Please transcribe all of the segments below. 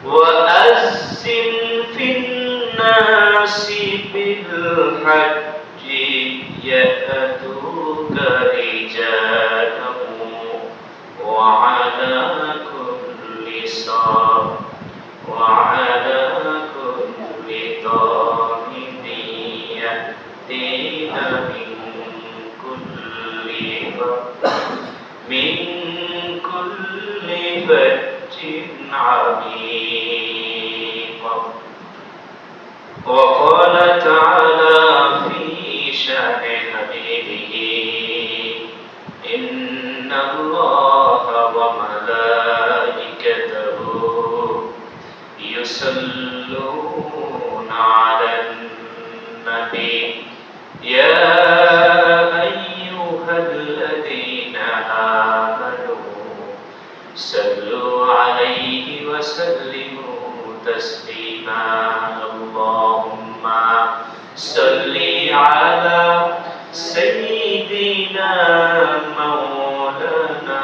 وأذن في الناس بالحج يأتوك رجالا وعلى كل ضامن يأتين من كل فج عميق. وقال تعالى في شأن حبيبه إن الله وملائكته يصلون على النبي يا أيها الذين آمنوا صلوا عليه وسلموا تسليما. اللهم صل على سيدنا مولانا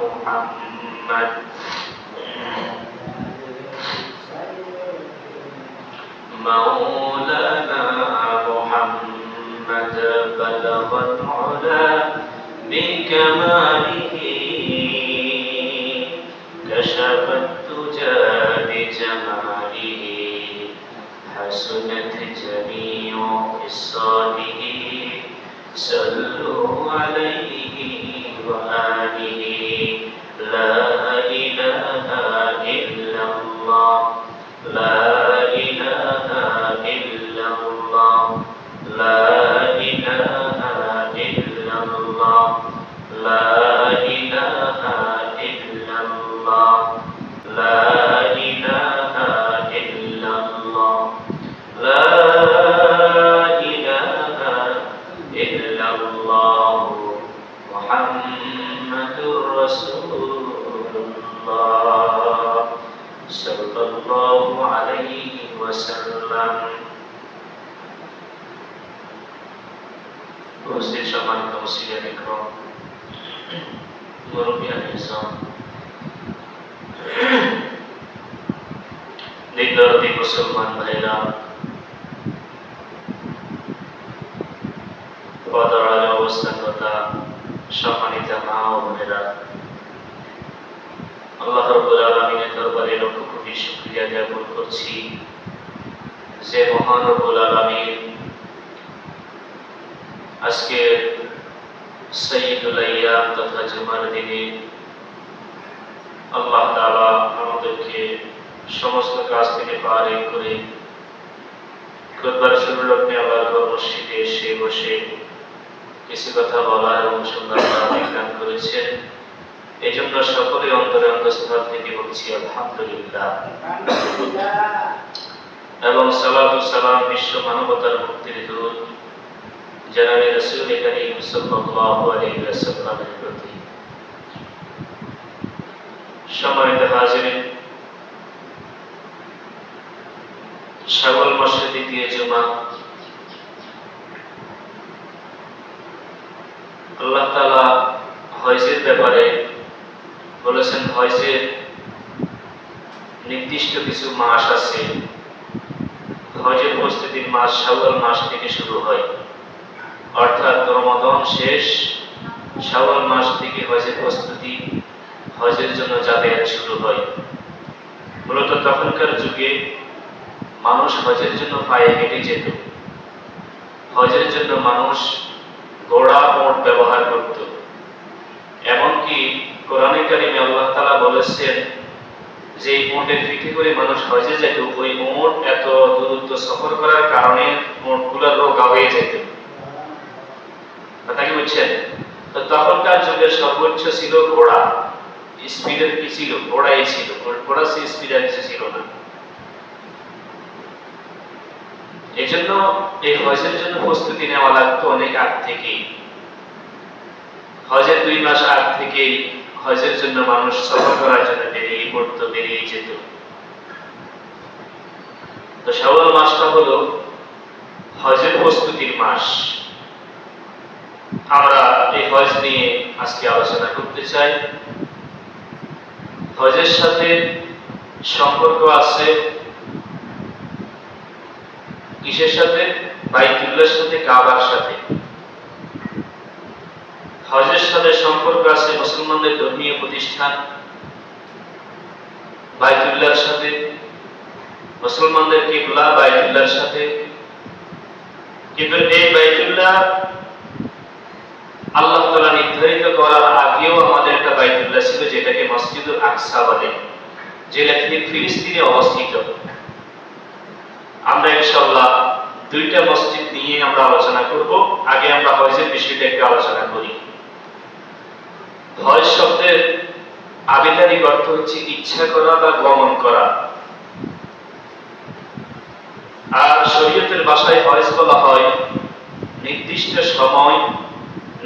محمد بلغ العلا بكماله كشف الدجى بجماله حسنت جميع خصاله صلوا عليه وآله. لا إله إلا الله لا إله إلا الله لا إله إلا الله لا إله إلا الله لا إله إلا الله لا إله إلا الله محمد رسول الله صلى الله عليه وسلم. উপস্থিত সম্মানিত মুসলিম ইকরাম, মুরব্বিয়ান ইসলাম, দিনদরদি মুসলমান ভাইরা, পদরালে অবস্থানরতা সম্মানিত মা ও বোনেরা, আল্লাহ রাব্বুল আলামিনের দরবারে লক্ষ কোটি শুকরিয়া জ্ঞাপন করছি যে মহান রব্বুল আলামিন আজকে সাইয়্যিদুল আইয়াম তথা জুমার দিনে আল্লাহ তাআলা আমাদেরকে সমস্ত কাজ থেকে পারে করে খুতবার শুরুর লগ্নে আল্লাহর মসজিদে এসে বসে কিছু কথা বলার এবং শোনার দান করেছেন। এই জন্য সকলে অন্তরে অন্তঃস্থল থেকে বলছি আলহামদুলিল্লাহ এবং সালাতু সালাম বিশ্ব মানবতার মুক্তির দূত জনাবে রাসূল করিম সাল্লাল্লাহু আলাইহি ওয়াসাল্লামের প্রতি। সম্মানিত হাজিরিন, শাওয়াল মাসের দ্বিতীয় জুমা আল্লাহ তাআলা হজের ব্যাপারে বলেছেন হজের নির্দিষ্ট কিছু মাস আছে। হজের প্রস্তুতির মাস শাওয়াল মাস থেকে শুরু হয়, অর্থাৎ রমাদান শেষ, শাওয়াল মাস থেকে হজের প্রস্তুতি, হজের জন্য যাতায়াত শুরু হয়। মূলত তখনকার যুগে মানুষ হজের জন্য পায়ে হেঁটে যেত। হজের জন্য মানুষ ঘোড়া ওট ব্যবহার করত। এমনকি কোরআনে কারিমে আল্লাহ তাআলা বলেছেন যে ওটের পিঠে করে মানুষ হজে যেত, ওই ওট এত দূরত্ব সফর করার কারণে ওটগুলোর রোগা হয়ে যেত। কথা কি বুঝছেন? তো তখনকার যুগের সর্বোচ্চ ছিল ঘোড়া। স্পিডের কি ছিল? ঘোড়াই ছিল। ঘোড়া স্পিডের ছিল না। এই জন্য এই হজের জন্য প্রস্তুতি নেওয়া লাগতো অনেক আগ থেকেই। হজের 2 মাস আগ থেকেই হজের জন্য মানুষ সফর করার জন্য বেরিয়ে পড়তো, বেরিয়ে যেত। তো শাওয়াল মাসটা হলো হজের প্রস্তুতির মাস। আমরা এই হজ নিয়ে আজকে আলোচনা করতে চাই। হজের সাথে সম্পর্ক আছে কিসের সাথে? বাইতুল্লাহর সাথে, কাবার সাথে। হজের সাথে সম্পর্ক আছে মুসলমানদের ধর্মীয় প্রতিষ্ঠান বাইতুল্লাহর সাথে, মুসলমানদের কিবলা বাইতুল্লাহর সাথে। কিন্তু এই বাইতুল্লাহ আল্লাহ তাআলা নির্ধারিত করার আগেও আমাদের একটা বাইতুল্লাহ ছিল, যেটাকে মসজিদুল আকসা বলে, যেটা ফিলিস্তিনে অবস্থিত। আমরা ইনশাআল্লাহ দুইটা মসজিদ নিয়ে আমরা আলোচনা করব। আগে আমরা হজের বিষয়টা একটু আলোচনা করি। হজ শব্দের আবিধানিক অর্থ হচ্ছে ইচ্ছা করা বা গমন করা, আর শরীয়তের ভাষায় হজ বলা হয় নির্দিষ্ট সময়,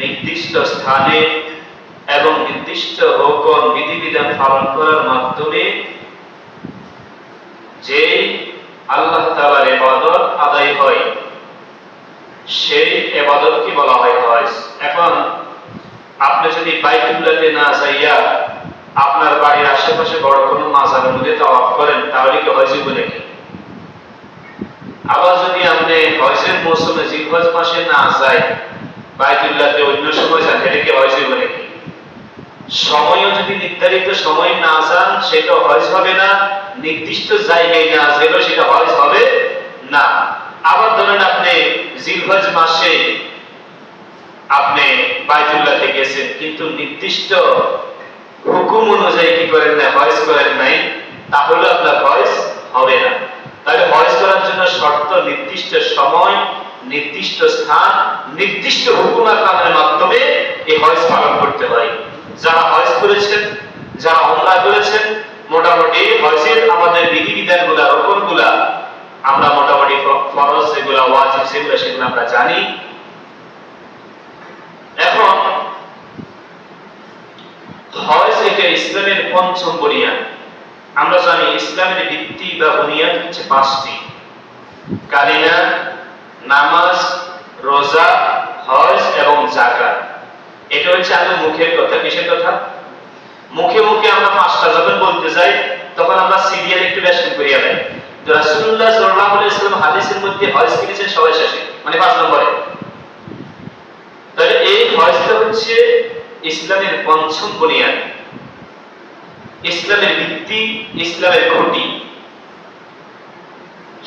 নির্দিষ্ট স্থানে এবং নির্দিষ্ট হুকুম বিধিবিধান পালন করার মাধ্যমে যে আল্লাহ তাআলার ইবাদত আদায় হয়, সেই ইবাদতকে বলা হয় হজ। এখন আপনি যদি বাইতুল্লাহতে না যাইয়া আপনার বাড়ির আশেপাশে বড় কোনো মাজারের মধ্যে তাওয়াফ করেন, তাহলে কি হজ হবে নাকি? আবার যদি আপনি হজের মৌসুমে জিলহজ মাসে না যায়, বাইতুল্লাহতে অন্য সময় যান, এটা কি হজ হবে নাকি? সময়ও যদি নির্ধারিত সময় না যান, সেটা হজ হবে না। নির্দিষ্ট জায়গায় না গেলেও সেটা হজ হবে না। আবার ধরেন আপনি জিলহজ মাসে আপনি বাইতুল্লাহতে গেছেন, কিন্তু নির্দিষ্ট হুকুম অনুযায়ী কি করেন না, হজ করেন নাই, তাহলে আপনার হজ হবে না। তাহলে হজ করার জন্য শর্ত নির্দিষ্ট সময়, নির্দিষ্ট স্থান, নির্দিষ্ট হুকুম আর কামের মাধ্যমে এই হজ পালন করতে হয়। যারা হজ করেছেন, যারা উমরা করেছেন, মোটামুটি হজের আমাদের বিধিবিধানগুলা, রকমগুলা আমরা মোটামুটি ফরজ যেগুলা, ওয়াজিব যেগুলা, সেগুলো আমরা জানি। এখন হজ এটা ইসলামের পঞ্চম বুনিয়াদ। আমরা জানি ইসলামের ভিত্তি বা বুনিয়াদ হচ্ছে পাঁচটি: কালিমা, নামাজ, রোজা, হজ এবং যাকাত। এটা হচ্ছে আমাদের মুখের কথা। কিসের কথা? মুখে মুখে আমরা পাঁচটা যখন বলতে যাই, তখন আমরা সিরিয়াল একটু বেশি করিয়া দেয়। রাসূলুল্লাহ সাল্লাল্লাহু আলাইহি ওয়াসাল্লাম হাদিসের মধ্যে হজ করেছেন সবাই শেষে, মানে 5 নম্বরে। তাহলে এই হজটা হচ্ছে ইসলামের পঞ্চম বুনিয়াদ, ইসলামের ভিত্তি, ইসলামের খুঁটি।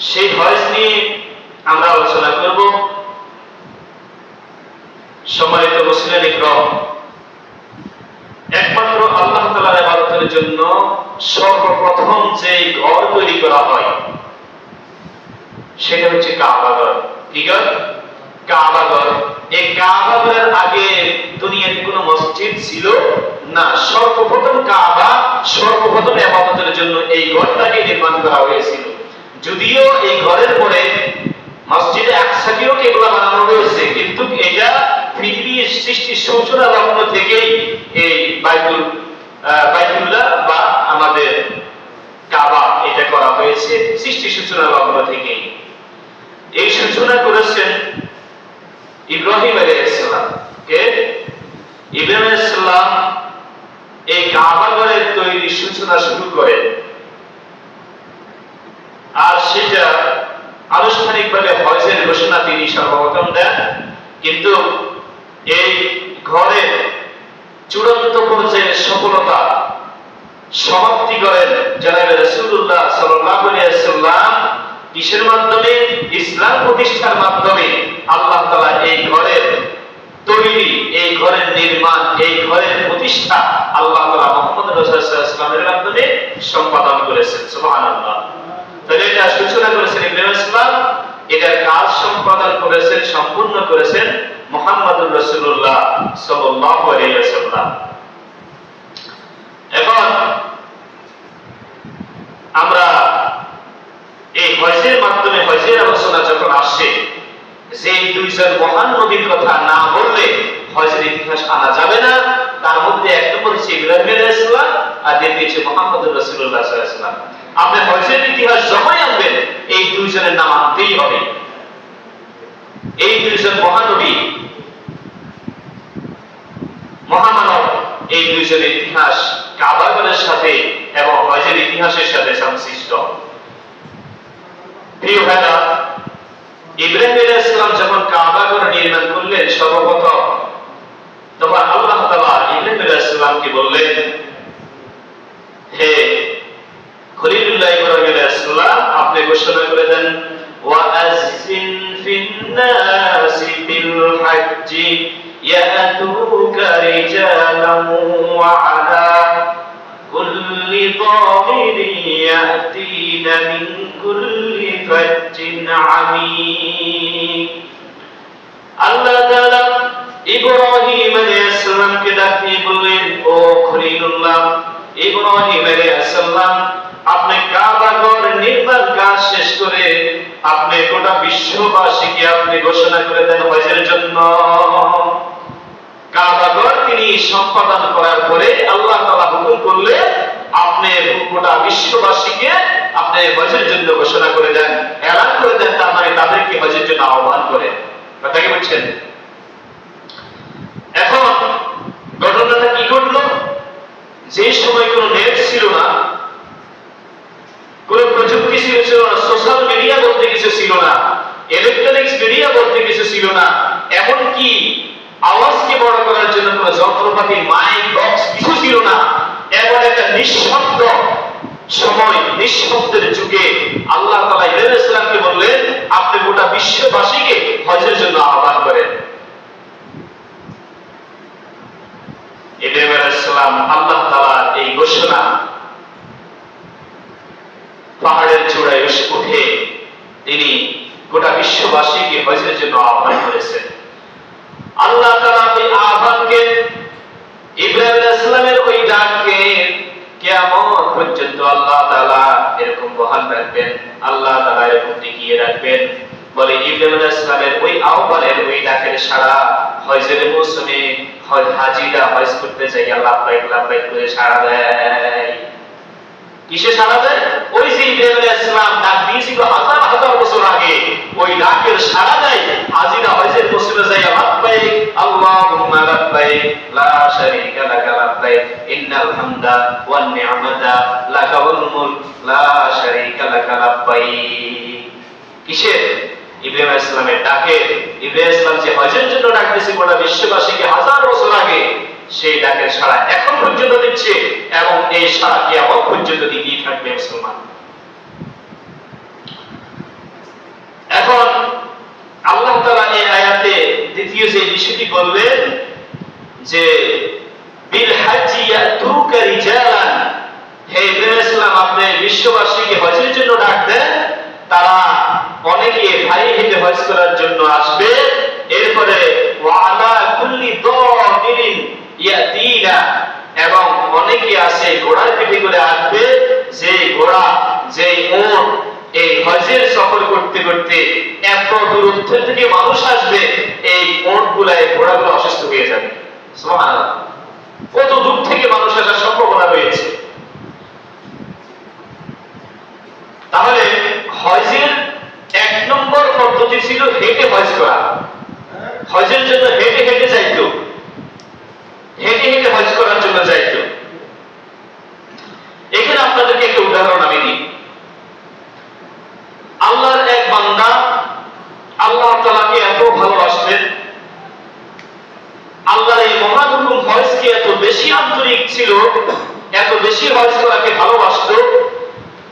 সেই হজ নিয়ে আমরা আলোচনা করব। সম্মানিত মুসলিম ইকরাম, একমাত্র আল্লাহ তাআলার ইবাদতের জন্য সর্বপ্রথম যে ঘর তৈরি করা হয় সেটা হচ্ছে কাবা ঘর। কি ঘর? কাবা ঘর। এই কাবা ঘরের আগে দুনিয়াতে কোনো মসজিদ ছিল না। সর্বপ্রথম কাবা, সর্বপ্রথম ইবাদতের জন্য এই ঘরটাকে নির্মাণ করা হয়েছিল। যদিও এই ঘরের পরে মসজিদে আকসাকেও কেবলা বানানো হয়েছে, কিন্তু এটা পৃথিবীর সৃষ্টির সূচনা লগ্ন থেকেই এই বাইতুল্লাহ বা আমাদের কাবা এটা করা হয়েছে সৃষ্টির সূচনা লগ্ন থেকেই। এই সূচনা করেছেন ইব্রাহিম আলাইহিস সালাম। কে? ইব্রাহিম আলাইহিস সালাম এই কাবা ঘরের তৈরি সূচনা শুরু করেন, আর সেটা আনুষ্ঠানিকভাবে হজের ঘোষণা তিনি সর্বপ্রথম দেন। কিন্তু এই ঘরের চূড়ান্ত পর্যায়ের সফলতা সমাপ্তি করেন জনাব রাসূলুল্লাহ সাল্লাল্লাহু আলাইহি ওয়াসাল্লাম। কিসের মাধ্যমে? ইসলাম প্রতিষ্ঠার মাধ্যমে। আল্লাহ তাআলা এই ঘরের তৈরি, এই ঘরের নির্মাণ, এই ঘরের প্রতিষ্ঠা আল্লাহ তাআলা মুহাম্মদ রাসূলুল্লাহ সাল্লাল্লাহু আলাইহি ওয়াসাল্লামের মাধ্যমে সম্পাদন করেছেন। সুবহানাল্লাহ। তাহলে এটা সূচনা করেছেন ইব্রাহিম আলাইহিস সালাম, এটার কাজ সম্পাদন করেছেন, সম্পূর্ণ করেছেন মুহাম্মদুর রাসূলুল্লাহ সাল্লাল্লাহু আলাইহি ওয়াসাল্লাম। এখন আমরা এই হজের মাধ্যমে, হজের আলোচনা যখন আসে, যে দুইজন মহান নবীর কথা না বললে হজের ইতিহাস আনা যাবে না। তার মধ্যে এক নম্বর হচ্ছে ইব্রাহিম আলাইহিস সালাম, আর দ্বিতীয় হচ্ছে মুহাম্মদুর রাসূলুল্লাহ সাল্লাল্লাহু আলাইহি ওয়াসাল্লাম। আপনি হজের ইতিহাস যখনই আনবেন, এই দুইজনের নাম আনতেই হবে। এই দুইজন মহানবী, মহামানব, এই দুইজনের ইতিহাস কাবা ঘরের সাথে এবং হজের ইতিহাসের সাথে সংশ্লিষ্ট। প্রিয় ভাইরা, ইব্রাহিম আলাইহিস সালাম যখন কাবা ঘর নির্মাণ করলেন সর্বপ্রথম, তখন আল্লাহ তাআলা ইব্রাহিম আলাইহিস সালামকে বললেন, হে খলিলুল্লাহ ইব্রাহিম আলাইহিস সালাম, আপনি ঘোষণা করে দেন, ওয়াআযিন ফিন-নাসি বিল-হাজ্জি ইয়াতুকা রিজালান ওয়া আলা কুল্লি দামিরিন ইয়াতিনা মিন কুল্লি ফাজ্জিন আমিক। আল্লাহ তাআলা ইব্রাহিম আলাইহিস সালামকে ডাকিয়ে বললেন, ও খলিলুল্লাহ ইব্রাহিম আলাইহিস সালাম, আপনি কাবা ঘর নির্মাণ কাজ শেষ করে আপনি গোটা বিশ্ববাসীকে আপনি ঘোষণা করে দেন হজের জন্য। কাবা ঘর তিনি সম্পাদন করার পরে আল্লাহ তাআলা হুকুম করলে আপনি গোটা বিশ্ববাসীকে আপনি হজের জন্য ঘোষণা করে দেন, এলান করে দেন, তার মানে তাদেরকে হজের জন্য আহ্বান করে। কথা কি বলছেন? এখন ঘটনাটা কি ঘটলো? যে সময় কোনো নেট ছিল না, কোন প্রযুক্তি ছিল না, সোশ্যাল মিডিয়া বলতে কিছু ছিল না, ইলেকট্রনিক্স মিডিয়া বলতে কিছু ছিল না, এমনকি আওয়াজকে বড় করার জন্য কোনো যন্ত্রপাতি, মাইক, বক্স কিছু ছিল না। এমন একটা নিঃশব্দ সময়, নিঃশব্দের যুগে আল্লাহ তাআলা ইব্রাহিম আলাইহিস সালামকে বললেন, আপনি গোটা বিশ্ববাসীকে হজের জন্য আহ্বান করেন। ইব্রাহিম আলাইহিস সালাম আল্লাহ তাআলার এই ঘোষণা পাহাড়ের চূড়ায় উঠে তিনি গোটা বিশ্ববাসীকে হজের জন্য আহ্বান করেছেন। আল্লাহ তাআলা এই আহ্বানকে, ইব্রাহিম আলাইহিস সালামের ওই ডাককে কিয়ামত পর্যন্ত আল্লাহ তাআলা এরকম বহাল রাখবেন, আল্লাহ তাআলা এরকম টিকিয়ে রাখবেন। বলে ইব্রাহিম আলাইহিস সালামের ওই আহ্বানের, ওই ডাকের সাড়া হজের মৌসুমে হাজিরা হজ করতে যাই লাব্বাইক লাব্বাইক করে সাড়া দেয়। কিসে সাড়া দেয়? ওই যে ইব্রাহিম আলাইহিস সালাম ডাক দিয়েছিল হাজার হাজার বছর আগে, ওই ডাকের সাড়া দেয় হাজিরা হজের মৌসুমে যাই লাব্বাইক আল্লাহুম্মা লাব্বাইক লা শারীকা লাকা লাব্বাইক ইন্নাল হামদা ওয়ান নি'মাতা লাকা ওয়াল মুলক লা শারীকা লাকা লাব্বাইক। কিসে? ইব্রাহিম আলাইহিস সালামের ডাকে। ইব্রাহিম আলাইহিস সালাম যে হজের জন্য ডাক দিয়েছে গোটা বিশ্ববাসীকে হাজার বছর আগে, সেই ডাকের সাড়া এখন পর্যন্ত দিচ্ছে এবং এই সাড়া কিয়ামত পর্যন্ত দিতেই থাকবে মুসলমান। এখন আল্লাহ তাআলা এই আয়াতে দ্বিতীয় যে বিষয়টি বললেন যে বিল হাজ্জি ইয়াতুকা রিজালান, হে ইব্রাহিম আলাইহিস সালাম আপনি বিশ্ববাসীকে হজের জন্য ডাক দেন, তারা অনেকে ভারী হেঁটে হজ করার জন্য আসবে। এরপরে ওয়া আলা কুল্লি দামিরিন ইয়াতিনা, এবং অনেকে আছে ঘোড়ার পিঠে করে আসবে, যে ঘোড়া, যে উট এই হজের সফর করতে করতে এত দূরত্ব থেকে মানুষ আসবে, এই উটগুলায় ঘোড়াগুলো অসুস্থ হয়ে যাবে। সুবহানাল্লাহ, কত দূর থেকে মানুষ আসার সম্ভাবনা রয়েছে। তাহলে হজের এক নম্বর পদ্ধতি ছিল হেঁটে হজ করা। হজের জন্য হেঁটে হেঁটে যাইতো, হেঁটে হেঁটে হজ করার জন্য যাইতো। এখানে আপনাদেরকে একটা উদাহরণ আমি দিই। আল্লাহর এক বান্দা আল্লাহ তাআলাকে এত ভালোবাসতেন, আল্লাহর এই মহান হুকুম হজকে এত বেশি আন্তরিক ছিল, এত বেশি হজ করাকে ভালোবাসতো,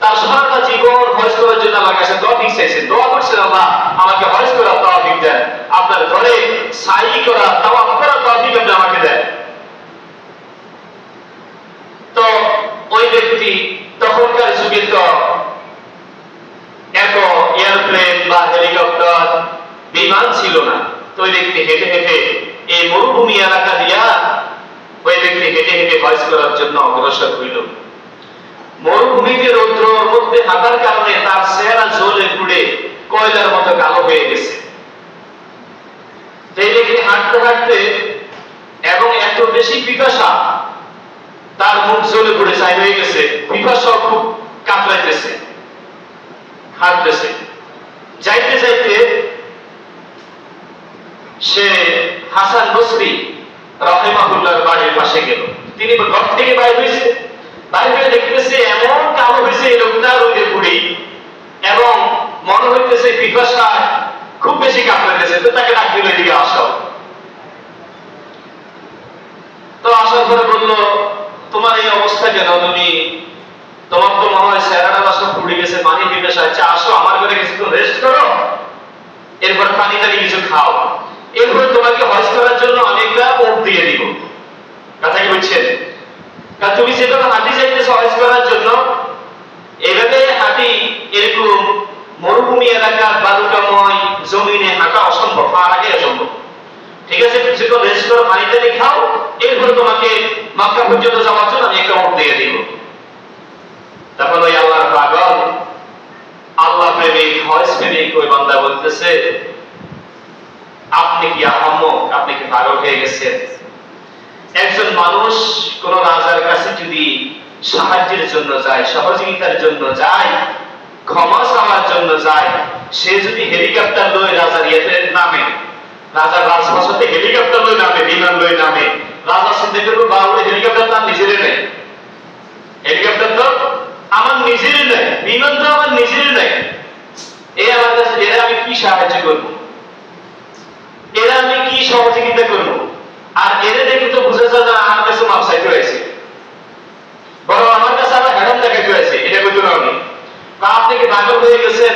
তার সারাটা জীবন হজ করার জন্য আমার কাছে তৌফিক চাইছেন, দোয়া করছেন, আল্লাহ আমাকে হজ করার তৌফিক দেন, আপনার ঘরে সাই করা, তাওয়াফ করার তৌফিক আপনি আমাকে দেন। তো ওই ব্যক্তি, তখনকার যুগে তো এত এয়ারপ্লেন বা হেলিকপ্টার, বিমান ছিল না। তো ওই ব্যক্তি হেঁটে হেঁটে এই মরুভূমি এলাকা দিয়া ওই ব্যক্তি হেঁটে হেঁটে হজ করার জন্য অগ্রসর হইল। মরুভূমিতে রৌদ্রের মধ্যে হাঁটার কারণে তার চেহারা জ্বলে পুড়ে কয়লার মতো কালো হয়ে গেছে। সেই ব্যক্তি হাঁটতে হাঁটতে এবং এত বেশি পিপাসা, তার মুখ জ্বলে পুড়ে ছাই হয়ে গেছে, পিপাসা খুব কাতরাইতেছে, হাঁটতেছে। যাইতে যাইতে সে হাসান বসরি রাহিমাহুল্লাহর বাড়ির পাশে গেল। তিনি ঘর থেকে বাইরে হয়েছে, বাইরে দেখতেছে এমন কালো হয়েছে এই লোকটা রোদে পুড়ি, এবং মনে হইতেছে পিপাসা খুব বেশি কাঁপতেছে। তো তাকে ডাক দিল, এদিকে আসো। তো আসার পরে বললো, তোমার এই অবস্থা কেন? তোমার তো মনে হয় চেহারাটা সব পুড়ে গেছে, পানি পিপাসা হচ্ছে, আসো আমার ঘরে কিছুক্ষণ রেস্ট করো, এরপরে পানি টানি কিছু খাও, এরপরে তোমাকে হজ করার জন্য আমি একটা ওট দিয়ে দিব। কথা কি বুঝছেন? কারণ তুমি যেভাবে হাঁটি যাইতেছো হজ করার জন্য, এভাবে হাঁটি এরকম মরুভূমি এলাকা বালুকাময় জমিনে হাঁটা অসম্ভব, পা আগে অসম্ভব। ঠিক আছে, কিছুক্ষণ রেস্ট করো, পানি টানি খাও, এরপরে তোমাকে মক্কা পর্যন্ত যাওয়ার জন্য আমি একটা ওট দিয়ে দিব। তখন ওই আল্লাহর পাগল, আল্লাহ প্রেমিক, হজ প্রেমিক ওই বান্দা বলতেছে, আপনি কি আহাম্মক, আপনি কি পাগল হয়ে গেছেন? একজন মানুষ কোন রাজার কাছে যদি সাহায্যের জন্য যায়, সহযোগিতার জন্য যায়, ক্ষমা চাওয়ার জন্য যায়, সে যদি হেলিকপ্টার লয়ে রাজার ইয়েতে নামে, রাজার রাজপ্রাসাদে হেলিকপ্টার লয়ে নামে, বিমান লয়ে নামে, রাজা চিন্তা করবে বাবু হেলিকপ্টার তার নিজেরই নেই, হেলিকপ্টার তো আমার নিজেরই নেই, বিমান তো আমার নিজেরই নেই, এ আমার কাছে এরা আমি কি সাহায্য করবো, এরা আমি কি সহযোগিতা করবো? আর এরা দেখে তো বুঝা যায় না আমার কাছে মাপ চাইতে হয়েছে, বরং আমার কাছে আবার হ্যাডম দেখাইতে হয়েছে। এটা করতে পারি আপনি কি পাগল হয়ে গেছেন?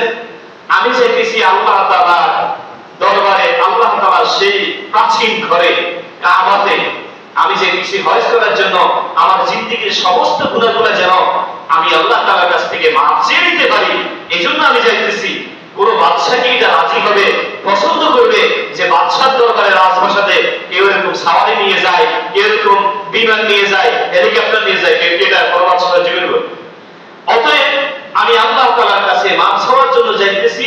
আমি চাইতেছি আল্লাহ তাআলার দরবারে, আল্লাহ তাআলার সেই প্রাচীন ঘরে কাবাতে আমি চাইতেছি হজ করার জন্য আমার জিন্দেগীর সমস্ত গুনাহগুলো যেন আমি আল্লাহ তাআলার কাছ থেকে মাপ চেয়ে নিতে পারি। এই জন্য আমি চাইতেছি কোন বাদশা কি এটা রাজি হবে, পছন্দ করবে যে বাদশার দরবারে রাজপ্রাসাদে কেউ এরকম সাওয়ারি নিয়ে যায়, কেউ এরকম বিমান নিয়ে যায়, হেলিকপ্টার নিয়ে যায়, এটা কোন বাদশা রাজি করবে? অতএব আমি আল্লাহ তাআলার কাছে মাপ চাওয়ার জন্য যাইতেছি,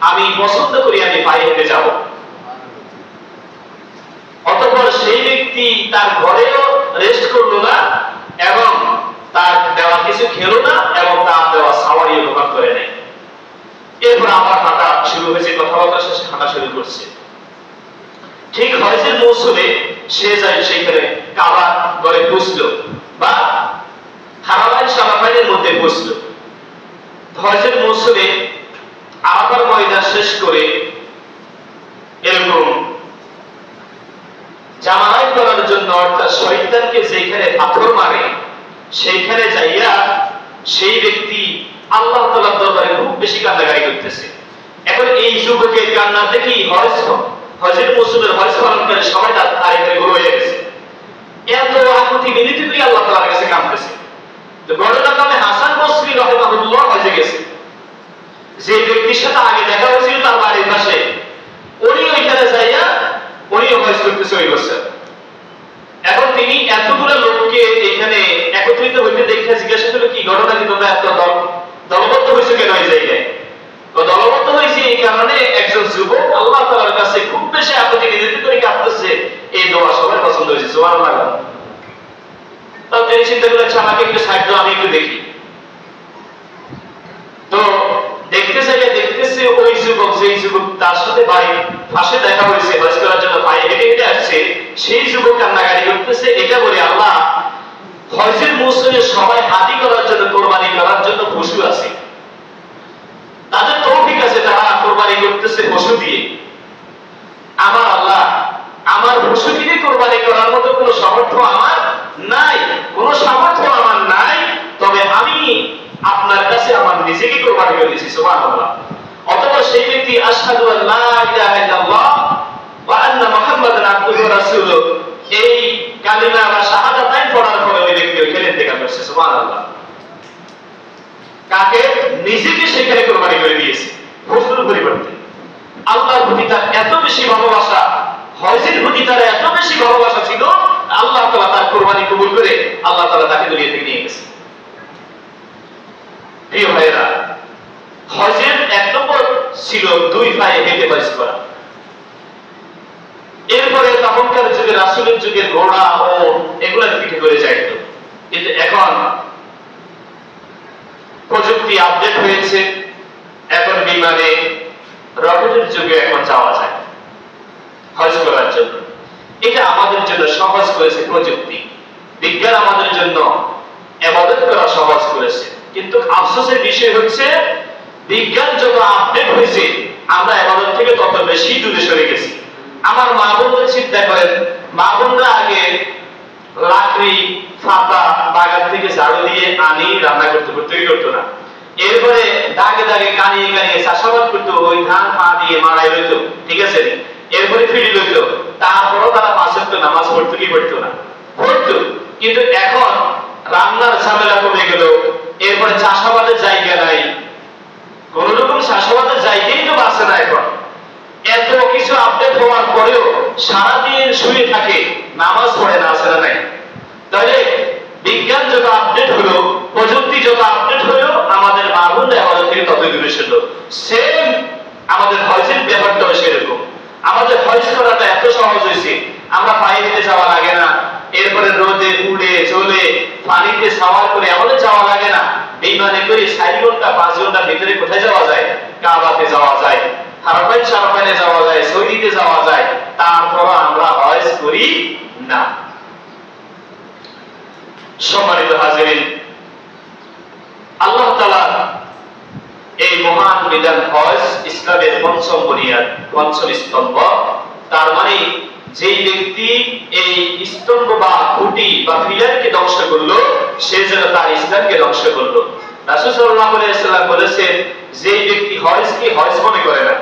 আমি পছন্দ করি আমি পায়ে হেঁটে যাব। অতঃপর সেই ব্যক্তি তার ঘরেও রেস্ট করলো না, এবং তার দেওয়া কিছু খেলো না, এবং তার দেওয়া সাওয়ারিও ব্যবহার করে নেয়। এরপর আবার হাঁটা শুরু হয়েছে, কথাবার্তা শেষে হাঁটা শুরু করছে। ঠিক হজের মৌসুমে সে যায় সেখানে কাবা ঘরে পৌঁছলো, বা হারামাইন সারামাইনের মধ্যে পৌঁছলো। হজের মৌসুমে আরাফার ময়দান শেষ করে এরকম জামালাই করার জন্য, অর্থাৎ শয়তানকে যেখানে পাথর মারে সেইখানে যাইয়া সেই ব্যক্তি আল্লাহ তাআলার দরবারে খুব বেশি কান্নাকাটি করতেছে। এখন এই যুবকের কান্না দেখি হজের মৌসুমের হজ পালনকারী সবাই তার এখানে ঘুরে হয়ে গেছে, এত আকুতি মিনতি করে আল্লাহ তাআলার কাছে কাঁদতেছে। তো ঘটনাক্রমে হাসান বসরি রাহিমাহুল্লাহ হজে গেছে, যে ব্যক্তির সাথে আগে দেখা হয়েছিল তার বাড়ির পাশে, উনি ওইখানে যাইয়া উনিও হজ করতেছে ওই বছর। এখন তিনি এতগুলো লোককে এখানে একত্রিত হইতে দেখে জিজ্ঞাসা করলো, কি ঘটনা, কি তোমরা এত দলবদ্ধ হয়েছে কেন এই জায়গায়? তো দলবদ্ধ হয়েছে এই কারণে একজন যুবক আল্লাহ তাআলার কাছে খুব বেশি আকুতি মিনতি করে কাঁদতেছে, এই দোয়া সবার পছন্দ হয়েছে, সুবহানাল্লাহ। তো তিনি চিন্তা করলেন আমাকে একটু সাইড দাও, আমি একটু দেখি। তো দেখতে চাইলে দেখতেছে ওই যুবক, যেই যুবক তার সাথে বাড়ির পাশে দেখা হয়েছে, হজ করার জন্য পায়ে হেঁটে হেঁটে আসছে, সেই যুবক কান্নাকাটি করতেছে, এটা বলে আল্লাহ হজের মৌসুমে সবাই হাদি করার জন্য, কোরবানি করার জন্য পশু আছে, তাদের তৌফিক আছে, তারা কোরবানি করতেছে পশু দিয়ে। আমার আল্লাহ আমার পশু দিয়ে কোরবানি করার মতো কোনো সামর্থ্য আমার নাই, কোনো সামর্থ্য আমার নাই, তবে আমি আপনার কাছে আমার নিজেকে কোরবানি করে দিয়েছি, সুবহানাল্লাহ। অতঃপর সেই ব্যক্তি আশহাদু আল্লা ইলাহা ইল্লাল্লাহ ওয়া আন্না মুহাম্মাদান আবদুহু ওয়া রাসূলুহু, এই কালিমা বা শাহাদাতাইন পড়ার পরে ওই ব্যক্তি ওইখানে ইন্তেকাল করছে, সুবহানাল্লাহ। কাকে? নিজেকে সেখানে কোরবানি করে দিয়েছে পশুর পরিবর্তে। আল্লাহর প্রতি তার এত বেশি ভালোবাসা, হজের প্রতি তার এত বেশি ভালোবাসা ছিল, আল্লাহ তাআলা তার কোরবানি কবুল করে আল্লাহ তাআলা তাকে দুনিয়া থেকে নিয়ে গেছে। প্রিয় ভাইরা, হজের এক নম্বর ছিল দুই পায়ে হেঁটে হজ করা। এরপরে তখনকার যুগে রাসূলের যুগের ঘোড়া ও এগুলা পিঠে করে যাইতো, কিন্তু এখন প্রযুক্তি আপডেট হয়েছে, এখন বিমানে, রকেটের যুগে এখন যাওয়া যায় হজ করার জন্য। এটা আমাদের জন্য সহজ করেছে প্রযুক্তি, বিজ্ঞান আমাদের জন্য ইবাদত করা সহজ করেছে। কিন্তু আফসোসের বিষয় হচ্ছে বিজ্ঞান যত আপডেট হয়েছে আমরা ইবাদত থেকে তত বেশি দূরে সরে গেছি। আমার মা বোনদের চিন্তা করেন, মা বোনরা আগে লাকড়ি ফাতা বাগান থেকে ঝাড়ু দিয়ে আনি রান্না করতে করতো না। এরপরে দাগে দাগে কানিয়ে কানিয়ে চাষাবাদ করতো, ওই ধান পা দিয়ে মাড়াই লইতো, ঠিক আছে, এরপরে ফিরি লইতো। তারপরও তারা 5 ওয়াক্ত নামাজ পড়তো কি পড়তো না, পড়তো। কিন্তু এখন রান্নার ঝামেলা কমে গেল, এরপরে চাষাবাদের জায়গা নাই, কোন রকম চাষাবাদের জায়গাই তো বাঁচে না। এখন এত কিছু আপডেট হওয়ার পরেও সারাদিন শুয়ে থাকে, নামাজ পড়ে না, আসলে নাই। তাহলে বিজ্ঞান যত আপডেট হলো, প্রযুক্তি যত আপডেট হলো, আমাদের মা বোনরা আমাদের থেকে তত দূরে ছিল। সেম আমাদের হজের ব্যাপারটাও সেরকম। আমাদের হজ করাটা এত সহজ হয়েছে, আমরা পানিতে যাওয়া লাগে না, এরপরে রোদে পুড়ে চলে পানিতে সাওয়ার করে আমাদের যাওয়া লাগে না, বিমানে করে 4 ঘন্টা 5 ঘন্টার ভিতরে কোথায় যাওয়া যায়, কাবাতে যাওয়া যায়, হারামাইন শারাফাইনে যাওয়া যায়, সৌদিতে যাওয়া যায়। তারপর আমরা হজ করি না। সম্মানিত হাজিরিন, আল্লাহ তাআলা এই মহান বিধান হজ ইসলামের পঞ্চম বুনিয়াদ, পঞ্চম স্তম্ভ। তার মানে যেই ব্যক্তি এই স্তম্ভ বা খুঁটি বা পিলারকে ধ্বংস করলো, সে যেন তার ইসলামকে ধ্বংস করলো। রাসূল সাল্লাল্লাহু আলাইহি ওয়াসাল্লাম বলেছেন, যেই ব্যক্তি হজকে হজ মনে করে না,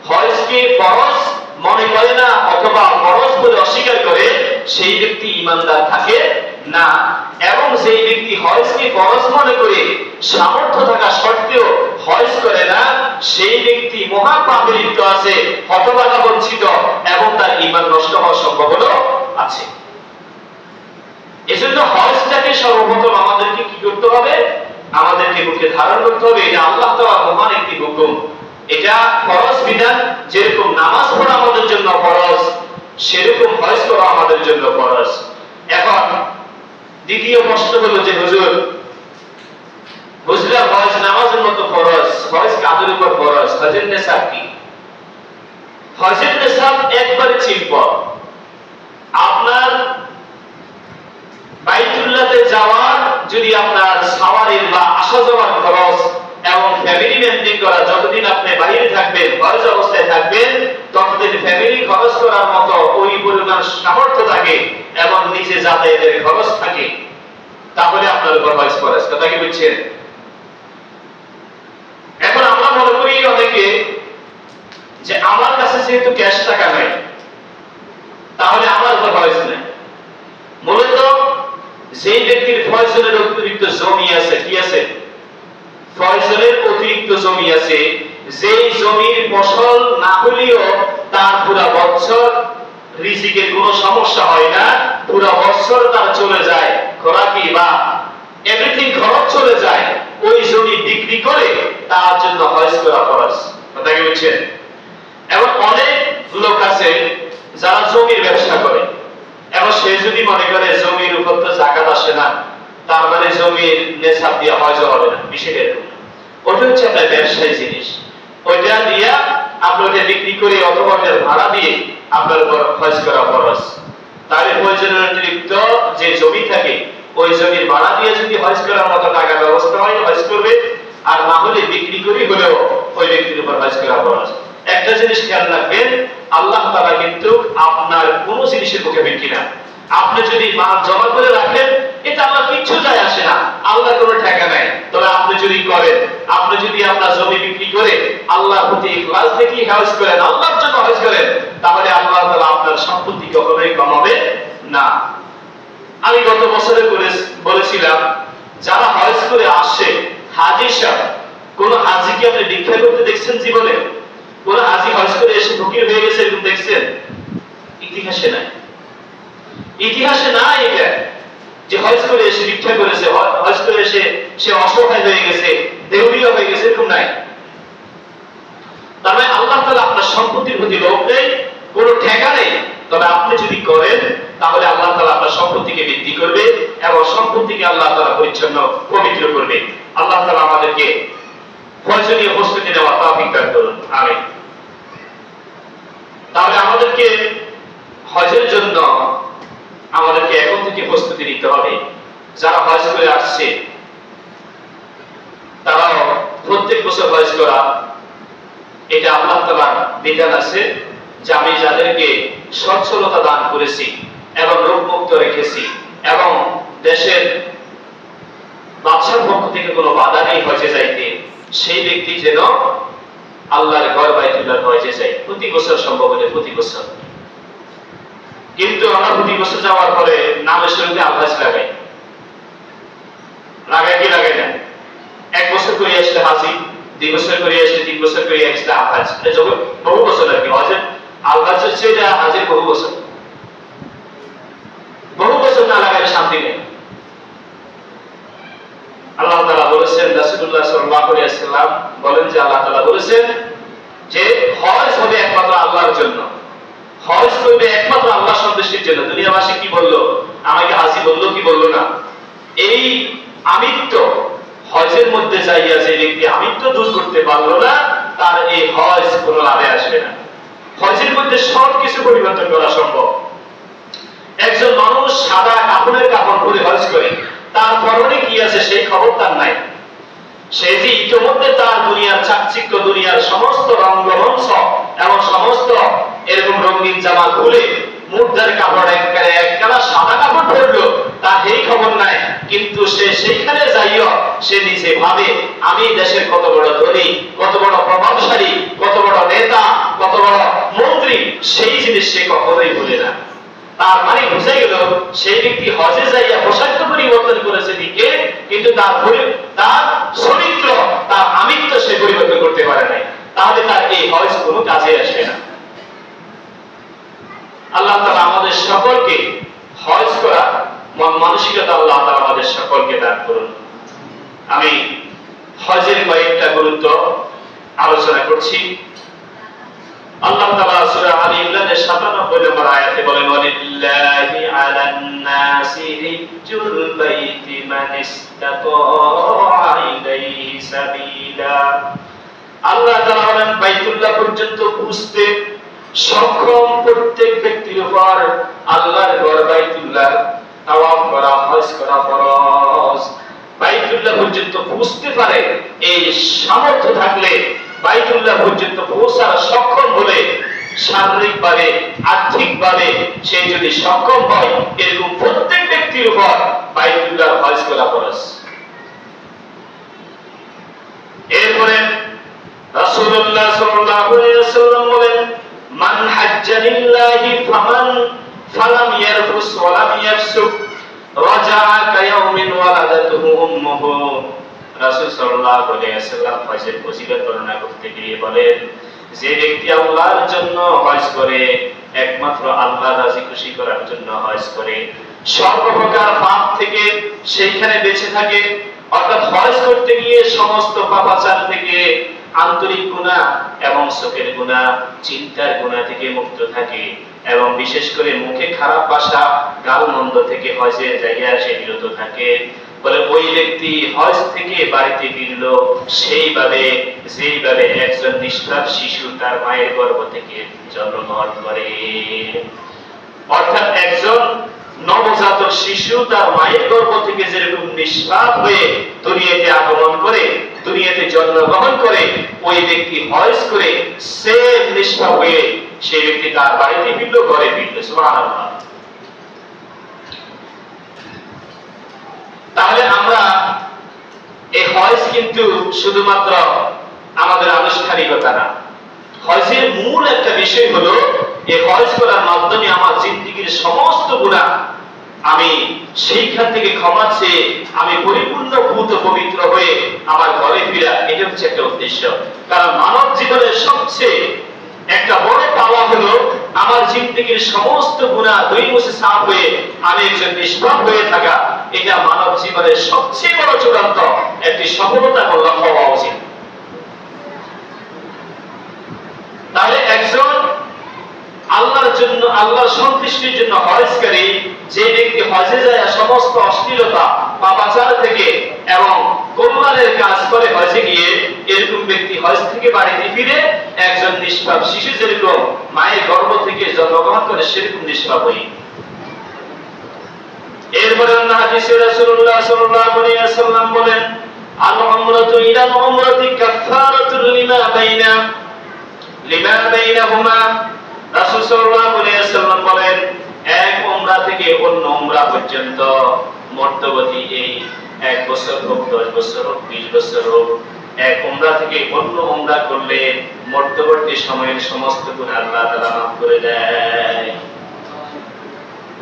হজকে ফরজ মনে করে না অথবা ফরজ বলে অস্বীকার করে, সেই ব্যক্তি ঈমানদার থাকে না। এবং যেই ব্যক্তি হজকে ফরজ মনে করে সামর্থ্য থাকা সত্ত্বেও হজ করে না, সেই ব্যক্তি মহা পাপে লিপ্ত আছে, হতভাগা বঞ্চিত, এবং তার ঈমান নষ্ট হওয়ার সম্ভাবনা আছে। এজন্য হজটাকে সর্বপ্রথম আমাদেরকে কি করতে হবে, আমাদেরকে বুকে ধারণ করতে হবে। এটা আল্লাহ তাআলার মহান একটি হুকুম, এটা ফরজ বিধান। যেরকম নামাজ পড়া আমাদের জন্য ফরজ, সেরকম হজ করা আমাদের জন্য ফরজ। এখন দ্বিতীয় প্রশ্ন হলো যে হুজুর, বুঝলাম হজ নামাজের মতো ফরজ, হজ কাদের উপর ফরজ, হজের নিসাব কি? হজের নিসাব একবারে সিম্পল। আপনার বাইতুল্লাহতে যাওয়ার যদি আপনার সাওয়ারের বা আসা যাওয়ার খরচ এবং ফ্যামিলি মেইনটেইন করা, যতদিন আপনি বাইরে থাকবেন, হজ অবস্থায় থাকবেন, ততদিন ফ্যামিলি খরচ করার মতো ওই পরিমাণ সামর্থ্য থাকে এবং নিজে যাতায়াতের খরচ থাকে, তাহলে আপনার উপর হজ ফরজ। কথা কি বুঝছেন? এখন আমরা মনে করি অনেকে যে আমার কাছে যেহেতু ক্যাশ টাকা নাই, তাহলে আমার উপর হজ নাই। মূলত যেই ব্যক্তির ফয়সলের অতিরিক্ত জমি আছে, কি আছে, ফয়সলের অতিরিক্ত জমি আছে, যেই জমির ফসল না হলেও তার পুরা বছর রিজিকের কোনো সমস্যা হয় না, পুরা বছর তার চলে যায়, খোরাকি বা এভরিথিং খরচ চলে যায়, ওই জমি বিক্রি করে তার জন্য হজ করা ফরজ। কথা কি বুঝছেন? এবং অনেক লোক আছে যারা জমির ব্যবসা করে, এবং সে যদি মনে করে জমির উপর তো যাকাত আসে না, তার মানে জমির নেশাব দিয়ে হজ হবে না, বিষয়টা এরকম। ওটা হচ্ছে আপনার ব্যবসায়ী জিনিস, ওইটা দিয়ে আপনি ওটা বিক্রি করে অথবা ওটার ভাড়া দিয়ে আপনার উপর হজ করা ফরজ। তাহলে প্রয়োজনের অতিরিক্ত যে জমি থাকে, ওই জমির ভাড়া দিয়ে যদি হজ করার মতো টাকা ব্যবস্থা হয়, হজ করবে, আর না হলে বিক্রি করে হলেও ওই ব্যক্তির উপর হজ করা ফরজ। একটা জিনিস খেয়াল রাখবেন, আল্লাহ তাআলা কিন্তু আপনার কোন জিনিসের মুখে বিক্রি না। আপনি যদি মাল জমা করে রাখেন, এটা আল্লাহ কিচ্ছু যায় আসে না, আল্লাহ কোনো ঠেকা নাই। তবে আপনি যদি করেন, আপনি যদি আপনার জমি বিক্রি করে আল্লাহর প্রতি ইখলাস থেকে হজ করেন, আল্লাহর জন্য হজ করেন, তাহলে আল্লাহ তাআলা আপনার সম্পত্তি কখনোই কমাবে না। আমি গত বছরে বলেছিলাম, যারা হজ করে আসে, হাজী সাহেব, কোন হাজীকে আপনি ভিক্ষা করতে দেখছেন জীবনে? কোন হাজী হজ করে এসে ফকির হয়ে গেছে এরকম দেখছেন? ইতিহাসে নাই, ইতিহাসে নাই এটা যে হজ করে এসে ভিক্ষা করেছে, হজ করে এসে সে অসহায় হয়ে গেছে, দেউলিয়া হয়ে গেছে, এরকম নাই। তার মানে আল্লাহ তাআলা আপনার সম্পত্তির প্রতি লোভ নেই, কোনো ঠেকা নেই। তবে আপনি যদি করেন, তাহলে আল্লাহ তাআলা আপনার সম্পত্তিকে বৃদ্ধি করবে এবং সম্পত্তিকে আল্লাহ তাআলা পরিচ্ছন্ন পবিত্র করবে। আল্লাহ তাআলা আমাদেরকে প্রয়োজনীয় প্রস্তুতি নেওয়ার তৌফিক দান করুন, আমিন। তাহলে আমাদেরকে হজের জন্য আমাদেরকে এখন থেকে প্রস্তুতি নিতে হবে। যারা হজ করে আসছে তারাও প্রত্যেক বছর হজ করা, এটা আল্লাহ তাআলার বিধান আছে যে আমি যাদেরকে সচ্ছলতা দান করেছি এবং রোগমুক্ত রেখেছি এবং দেশের বাদশার পক্ষ থেকে কোনো বাধা নেই হজে যাইতে, সেই ব্যক্তি যেন আল্লাহর ঘর বাইতুল্লাহ হজে যায় প্রতি বছর, সম্ভব হলে প্রতি বছর। কিন্তু আমরা প্রতি বছর যাওয়ার পরে নামের সঙ্গে আলহাজ লাগাই কি লাগাই না, এক বছর করে আসলে হাজি, 2 বছর করে আসলে 3 বছর করে আসলে আলহাজ, বহু বছর আর কি। হজের আলহাজ হচ্ছে এটা হাজির বহু বছর না লাগাইলে শান্তি নেই। আল্লাহ তাআলা বলেছেন, রাসূলুল্লাহ সাল্লাল্লাহু আলাইহি ওয়াসাল্লাম বলেন যে আল্লাহ তাআলা বলেছেন যে হজ হবে একমাত্র আল্লাহর জন্য, হজ করবে একমাত্র আল্লাহ সন্তুষ্টির জন্য। দুনিয়াবাসী কি বললো, আমাকে হাজি বললো কি বললো না, এই আমিত্ব হজের মধ্যে যাইয়া যে ব্যক্তি আমিত্ব দূর করতে পারলো না, তার এই হজ কোনো লাভে আসবে না। হজের মধ্যে সবকিছু পরিবর্তন করা সম্ভব। একজন মানুষ সাদা কাপড়ের কাপড় পরে হজ করে, তার পরনে কি আছে সেই খবর তার নাই। সে যে ইতিমধ্যে তার দুনিয়ার চাকচিক্য, দুনিয়ার সমস্ত রঙ্গমঞ্চ এবং সমস্ত এরকম রঙিন জামা খুলে মুর্দার কাপড় এককালা সাদা কাপড় পরলো, তার এই খবর নাই। কিন্তু সে সেইখানে যাইও সে নিজে ভাবে আমি দেশের কত বড় ধনী, কত বড় প্রভাবশালী, কত বড় নেতা, কত বড় মন্ত্রী, সেই জিনিস সে কখনোই ভুলে না। তার মানে বুঝে গেল সেই ব্যক্তি হজে যাইয়া পোশাক পরিবর্তন করেছে দিকে, কিন্তু তার চরিত্র, তার আমিত্ব সে পরিবর্তন করতে পারে নাই। তাহলে তার এই হজ কোনো কাজে আসবে না। আল্লাহ তাআলা আমাদের সকলকে হজ করা মন মানসিকতা আল্লাহ তাআলা আমাদের সকলকে দান করুন। আমি হজের কয়েকটা গুরুত্ব আলোচনা করছি। আল্লাহ তাআলা সূরা আলী ইমরানের 97 নম্বর আয়াতে বলেন, ওয়ালিল্লাহি আলান নাসি হিজ্জুল বাইতি মান ইসতাতা ইলাইহি সাবিলা। আল্লাহ তাআলা বলেন বাইতুল্লাহ পর্যন্ত পৌঁছতে সক্ষম প্রত্যেক ব্যক্তির উপর আল্লাহর ঘর বাইতুল্লাহ তাওয়াফ করা, হজ করা ফরজ। বাইতুল্লাহ পর্যন্ত পৌঁছতে পারে এই সামর্থ্য থাকলে, বাইতুল্লাহ পর্যন্ত পৌঁছার সক্ষম হলে, শারীরিকভাবে আর্থিকভাবে সে যদি সক্ষম হয়, এরকম প্রত্যেক ব্যক্তির উপর বাইতুল্লাহ হজ করা ফরজ। এরপরে রাসূলুল্লাহ সাল্লাল্লাহু আলাইহি ওয়াসাল্লাম বলেন, মান হাজ্জা লিল্লাহি ফালাম ইয়ারফুস ওয়া লাম ইয়াফসুক রাজা'a কায়াউমিন ওয়ালাদাতুহু উম্মুহু। রাসূল সাল্লাল্লাহু আলাইহি ওয়াসাল্লাম হজের ফজিলত বর্ণনা করতে গিয়ে বলেন, যে ব্যক্তি আল্লাহর জন্য হজ করে, একমাত্র আল্লাহ রাজি খুশি করার জন্য হজ করে, সর্বপ্রকার পাপ থেকে সেইখানে বেঁচে থাকে। অর্থাৎ হজ করতে গিয়ে সমস্ত পাপাচার থেকে, আন্তরিক গুনাহ এবং চোখের গুনাহ, চিন্তার গুনাহ থেকে মুক্ত থাকে এবং বিশেষ করে মুখে খারাপ ভাষা, গালমন্দ থেকে হজের জায়গায় সে বিরত থাকে। বলে ওই ব্যক্তি হজ থেকে বাড়িতে ফিরল যেইভাবে একজন নিষ্পাপ শিশু তার মায়ের গর্ভ থেকে জন্মগ্রহণ করে। অর্থাৎ একজন নবজাতক শিশু তার মায়ের গর্ভ থেকে যেরকম নিষ্পাপ হয়ে দুনিয়াতে আগমন করে, দুনিয়াতে জন্মগ্রহণ করে, ওই ব্যক্তি হজ করে সে নিষ্পাপ হয়ে সেই ব্যক্তি তার বাড়িতে ফিরল, ঘরে ফিরল। সুবহানাল্লাহ। তাহলে আমরা এই হজ কিন্তু শুধুমাত্র আমাদের আনুষ্ঠানিকতা না, হজের মূল একটা বিষয় হলো এই হজ করার মাধ্যমে আমার জিন্দেগীর সমস্ত গুনাহ আমি সেইখান থেকে ক্ষমা চেয়ে আমি পরিপূর্ণ ভূত পবিত্র হয়ে আমার ঘরে ফিরা, এটা হচ্ছে একটা উদ্দেশ্য। কারণ মানব জীবনের সবচেয়ে একটা বড় পাওয়া হলো আমার জিন্দেগীর সমস্ত গুনাহ ধুয়ে মুছে সাফ হয়ে আমি একজন নিষ্পাপ হয়ে থাকা। এটা মানব জীবনের সবচেয়ে বড় চূড়ান্ত একটি সফলতা হওয়া উচিত। তাহলে একজন আল্লাহর জন্য, আল্লাহর সন্তুষ্টির জন্য হজকারী যে ব্যক্তি হজে যায় সমস্ত অশ্লীলতা, পাপাচার থেকে এবং কল্যাণের কাজ করে হজে গিয়ে, এরকম ব্যক্তি হজ থেকে বাড়িতে ফিরে একজন নিষ্পাপ শিশু যেরকম মায়ের গর্ভ থেকে জন্মগ্রহণ করে সেরকম নিষ্পাপ হই। এরপরে অন্য হাদিসে রাসূলুল্লাহ সাল্লাল্লাহু আলাইহি ওয়াসাল্লাম বলেন, আল উমরাতু ইলা উমরাতি কাফফারাতুল লিমা বাইনাহুমা। রাসূল সাল্লাল্লাহু আলাইহি ওয়াসাল্লাম বলেন, এক উমরা থেকে অন্য উমরা পর্যন্ত মধ্যবর্তী এই 1 বছর হোক, 10 বছর হোক, 20 বছর হোক, এক উমরা থেকে অন্য উমরা করলে মধ্যবর্তী সময়ের সমস্ত গুনাহ আল্লাহ তাআলা মাফ করে দেয়।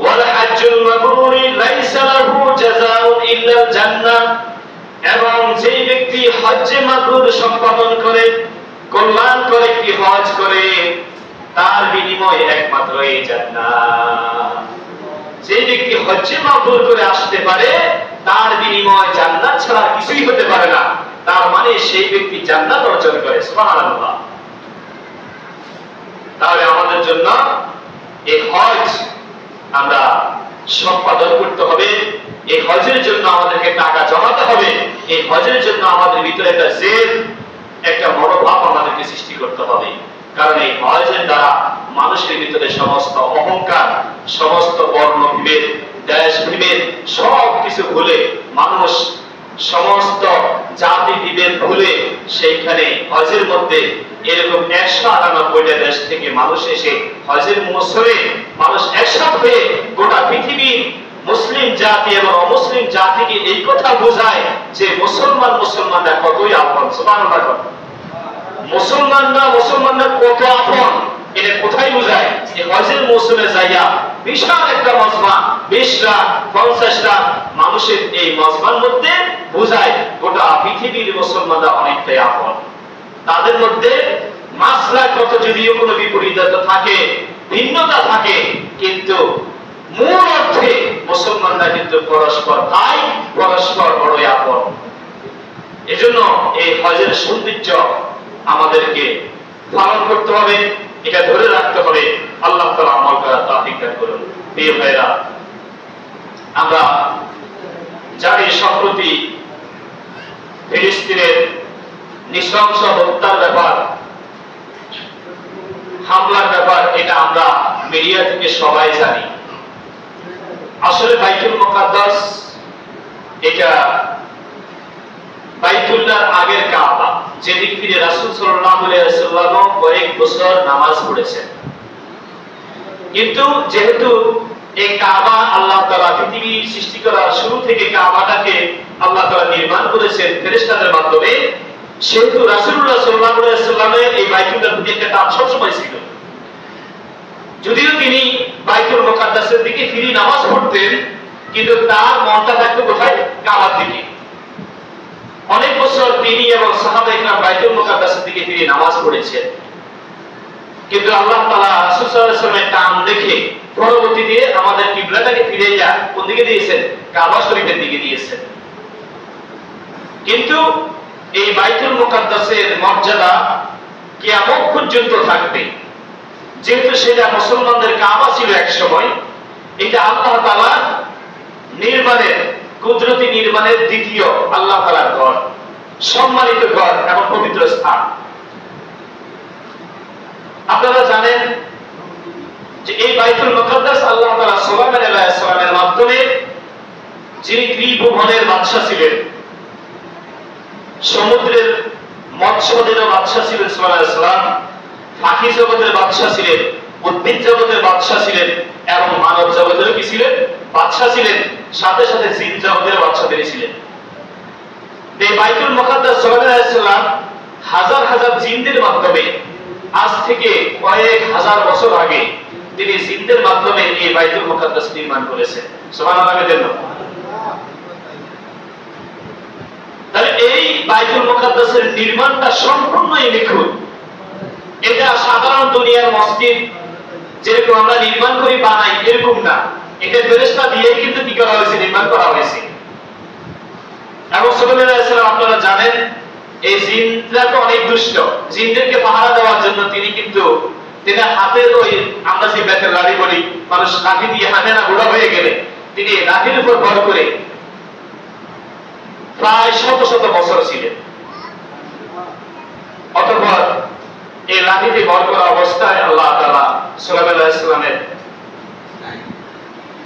ওয়াল হাজ্জুল মাবরুর লাইসা লাহু জাযাউন ইল্লাল জান্নাহ। এবং যে ব্যক্তি হজ্জে মাবরুর সম্পাদন করে, কল্যাণ করে, কি হজ করে, তার বিনিময় একমাত্র এই জান্নাত। যে ব্যক্তি হজ্জে মাবরুর করে আসতে পারে, তার বিনিময় জান্নাত ছাড়া কিছুই হতে পারে না। তার মানে সেই ব্যক্তি জান্নাত অর্জন করে। সুবহানাল্লাহ। তাহলে আমাদের জন্য এই হজ আমরা সম্পাদন করতে হবে। এই হজের জন্য আমাদেরকে টাকা জমাতে হবে। এই হজের জন্য আমাদের ভিতরে একটা জেদ, একটা মনোভাব আমাদেরকে সৃষ্টি করতে হবে। কারণ এই হজের দ্বারা মানুষের ভিতরে সমস্ত অহংকার, সমস্ত বর্ণ বিভেদ, দেশ বিভেদ সব কিছু ভুলে মানুষ সমস্ত জাতি বিভেদ ভুলে সেইখানে হজের মধ্যে এরকম 198টা দেশ থেকে মানুষ এসে হজের মৌসুমে মানুষ একসাথে হয়ে গোটা পৃথিবীর মুসলিম জাতি এবং অমুসলিম জাতিকে এই কথা বোঝায় যে মুসলমানরা কতই আপন। সুবহানাল্লাহ। মুসলমানরা কত আপন, এটা কোথায় বোঝায়? এই হজের মৌসুমে যাইয়া বিশাল একটা মজমা, 20 লাখ 50 লাখ মানুষের এই মজমার মধ্যে বোঝায় গোটা পৃথিবীর মুসলমানরা অনেকটাই আপন। তাদের মধ্যে মাসলাগত যদিও কোনো বিপরীততা থাকে, ভিন্নতা থাকে, কিন্তু মূল অর্থে মুসলমানরা কিন্তু পরস্পর ভাই, পরস্পর বড়ই আপন। এজন্য এই হজের সৌন্দর্য আমাদেরকে পালন করতে হবে, এটা ধরে রাখতে হবে। আল্লাহ তাআলা আমল করার তৌফিক দান করুন। প্রিয় ভাইরা, আমরা জানি সম্প্রতি ফিলিস্তিনের নৃশংস হত্যার ব্যাপার, হামলার ব্যাপার, এটা আমরা মিডিয়া থেকে সবাই জানি। আসলে বাইতুল মুকাদ্দাস এটা বাইতুল্লাহর আগের কাবা, যেদিক থেকে রাসূল সাল্লাল্লাহু আলাইহি ওয়াসাল্লাম কয়েক বছর নামাজ পড়েছেন। কিন্তু যেহেতু এই কাবা আল্লাহ তাআলা পৃথিবী সৃষ্টি করার শুরু থেকে কাবাটাকে আল্লাহ তাআলা নির্মাণ করেছেন ফেরেশতাদের মাধ্যমে, সেহেতু রাসূলুল্লাহ সাল্লাল্লাহু আলাইহি ওয়াসাল্লামের এই বাইতুল্লাহর প্রতি একটা টান সবসময় ছিল। যদিও তিনি বাইতুল মুকাদ্দাসের দিকে ফিরে নামাজ পড়তেন, কিন্তু তার মনটা থাকতো কোথায়? কাবার দিকে। অনেক বছর তিনি এবং সাহাবায়ে কেরাম বাইতুল মুকাদ্দাসের দিকে ফিরে নামাজ পড়েছেন, কিন্তু আল্লাহ তাআলা রাসূল সাল্লাল্লাহু আলাইহি ওয়াসাল্লামের টান দেখে পরবর্তীতে আমাদের কিবলাটাকে ফিরে কোন দিকে দিয়েছেন? কাবা শরীফের দিকে দিয়েছেন। কিন্তু এই বাইতুল মুকাদ্দাসের মর্যাদা কিয়ামত পর্যন্ত থাকবে, যেহেতু সেটা মুসলমানদের কাবা ছিল এক সময়। এটা আল্লাহ তাআলার নির্মাণের, কুদরতি নির্মাণের দ্বিতীয় আল্লাহ তাআলার ঘর, সম্মানিত ঘর এবং পবিত্র স্থান। আপনারা জানেন যে এই বাইতুল মুকাদ্দাস আল্লাহ তাআলা সুলাইমান আলাইহিস সালামের মাধ্যমে, যিনি ত্রিভুবনের বাদশা ছিলেন, সমুদ্রের মৎস্যদের বাদশা ছিলেন সুলাইমান আলাইহিস সালাম, পাখি জগতের বাদশা ছিলেন, উদ্ভিদ জগতের বাদশা ছিলেন এবং মানব জগতের কি ছিলেন? বাদশা ছিলেন। সাথে সাথে জিন জগতের বাদশা তিনি ছিলেন। এই বাইতুল মুকাদ্দাস সুলাইমান আলাইহিস সালাম হাজার হাজার জিনদের মাধ্যমে, আজ থেকে কয়েক হাজার বছর আগে তিনি জিনদের মাধ্যমে এই বাইতুল মুকাদ্দাস নির্মাণ করেছেন। সুবহানাল্লাহর জন্য। তাহলে এই বাইতুল মুকাদ্দাসের নির্মাণটা সম্পূর্ণই নিখুঁত। এটা সাধারণ দুনিয়ার মসজিদ যেরকম আমরা নির্মাণ করি, বানাই, এরকম না। এটা ফেরেশতা দিয়ে কিন্তু কি করা হয়েছে? নির্মাণ করা হয়েছে। এবং সুলাইমান আলাইহিস সালাম, আপনারা জানেন এই জিনরা তো অনেক দুষ্ট। জিনদেরকে পাহারা দেওয়ার জন্য তিনি কিন্তু হাতের ওই আমরা যে বেতের লাঠি বলি, মানুষ লাঠি দিয়ে হাতে না বুড়া হয়ে গেলে তিনি লাঠির উপর ভর করে প্রায় শত শত বছর ছিলেন। অতঃপর এই লাঠিতে ভর করা অবস্থায় আল্লাহ তাআলা সুলাইমান আলাইহিস সালামের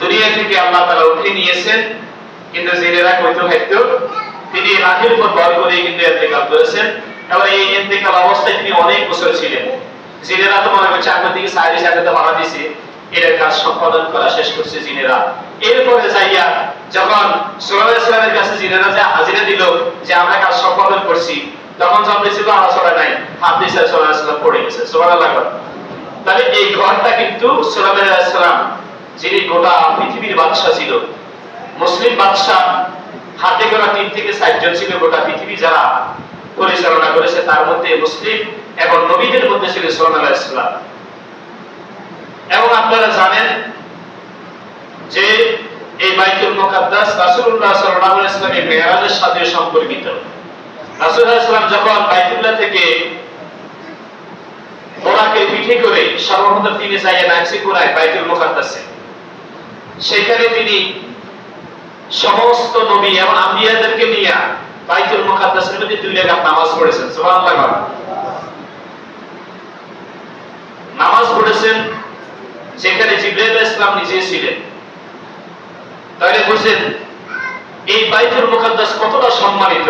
দুনিয়া থেকে আল্লাহ তাআলা উঠিয়ে নিয়েছেন, কিন্তু জিনেরা কইতে হয়তো তিনি রাতের উপর ভর করে কিন্তু ইন্তেকাল করেছেন। এবার এই ইন্তেকাল অবস্থায় তিনি অনেক বছর ছিলেন। জিনেরা তো মনে করছে আগের দিকে সাইডে সাইডে ভাড়া দিছে, এর কাজ সম্পাদন করা শেষ করছে জিনেরা। এরপরে যাইয়া যখন সুলাইমান আলাইহিস সালামের কাছে জিনেরা যে হাজিরা দিল যে আমরা কাজ সম্পাদন করছি, তখন জানতে ছিল আলোচনা নাই, হাত দিয়ে সুলাইমান আলাইহিস সালাম পড়ে গেছে। সুবহানাল্লাহ। তাহলে এই ঘরটা কিন্তু সুলাইমান আলাইহিস সালাম যিনি গোটা পৃথিবীর বাদশা ছিল, মুসলিম বাদশা হাতে গোনা 3 থেকে 4 জন ছিল গোটা পৃথিবী যারা পরিচালনা করেছে, তার মধ্যে মুসলিম এবং নবীদের মধ্যে ছিল সুলাইমান আলাইহিস সালাম। এবং আপনারা জানেন যে এই বাইতুল মুকাদ্দাস রাসূলুল্লাহ সাল্লাল্লাহু আলাইহি ওয়াসাল্লামের মেরাজের সাথে সম্পর্কিত। রাসূলুল্লাহ সাল্লাল্লাহু আলাইহি ওয়াসাল্লাম যখন বাইতুল্লাহ থেকে বোরাকে পিঠে করে সর্বপ্রথম তিনি যাইয়া নামছে কোরায় বাইতুল মুকাদ্দাসে, সেখানে তিনি সমস্ত নবী এবং আম্বিয়াদেরকে নিয়ে বাইতুল মুকাদ্দাসের মধ্যে 2 রাকাত নামাজ পড়েছেন। সুবহানাল্লাহ। নামাজ পড়েছেন যেখানে জিবরাইল আলাইহিস সালাম নিজে ছিলেন। তাহলে বুঝেন এই বাইতুল মুকাদ্দাস কতটা সম্মানিত,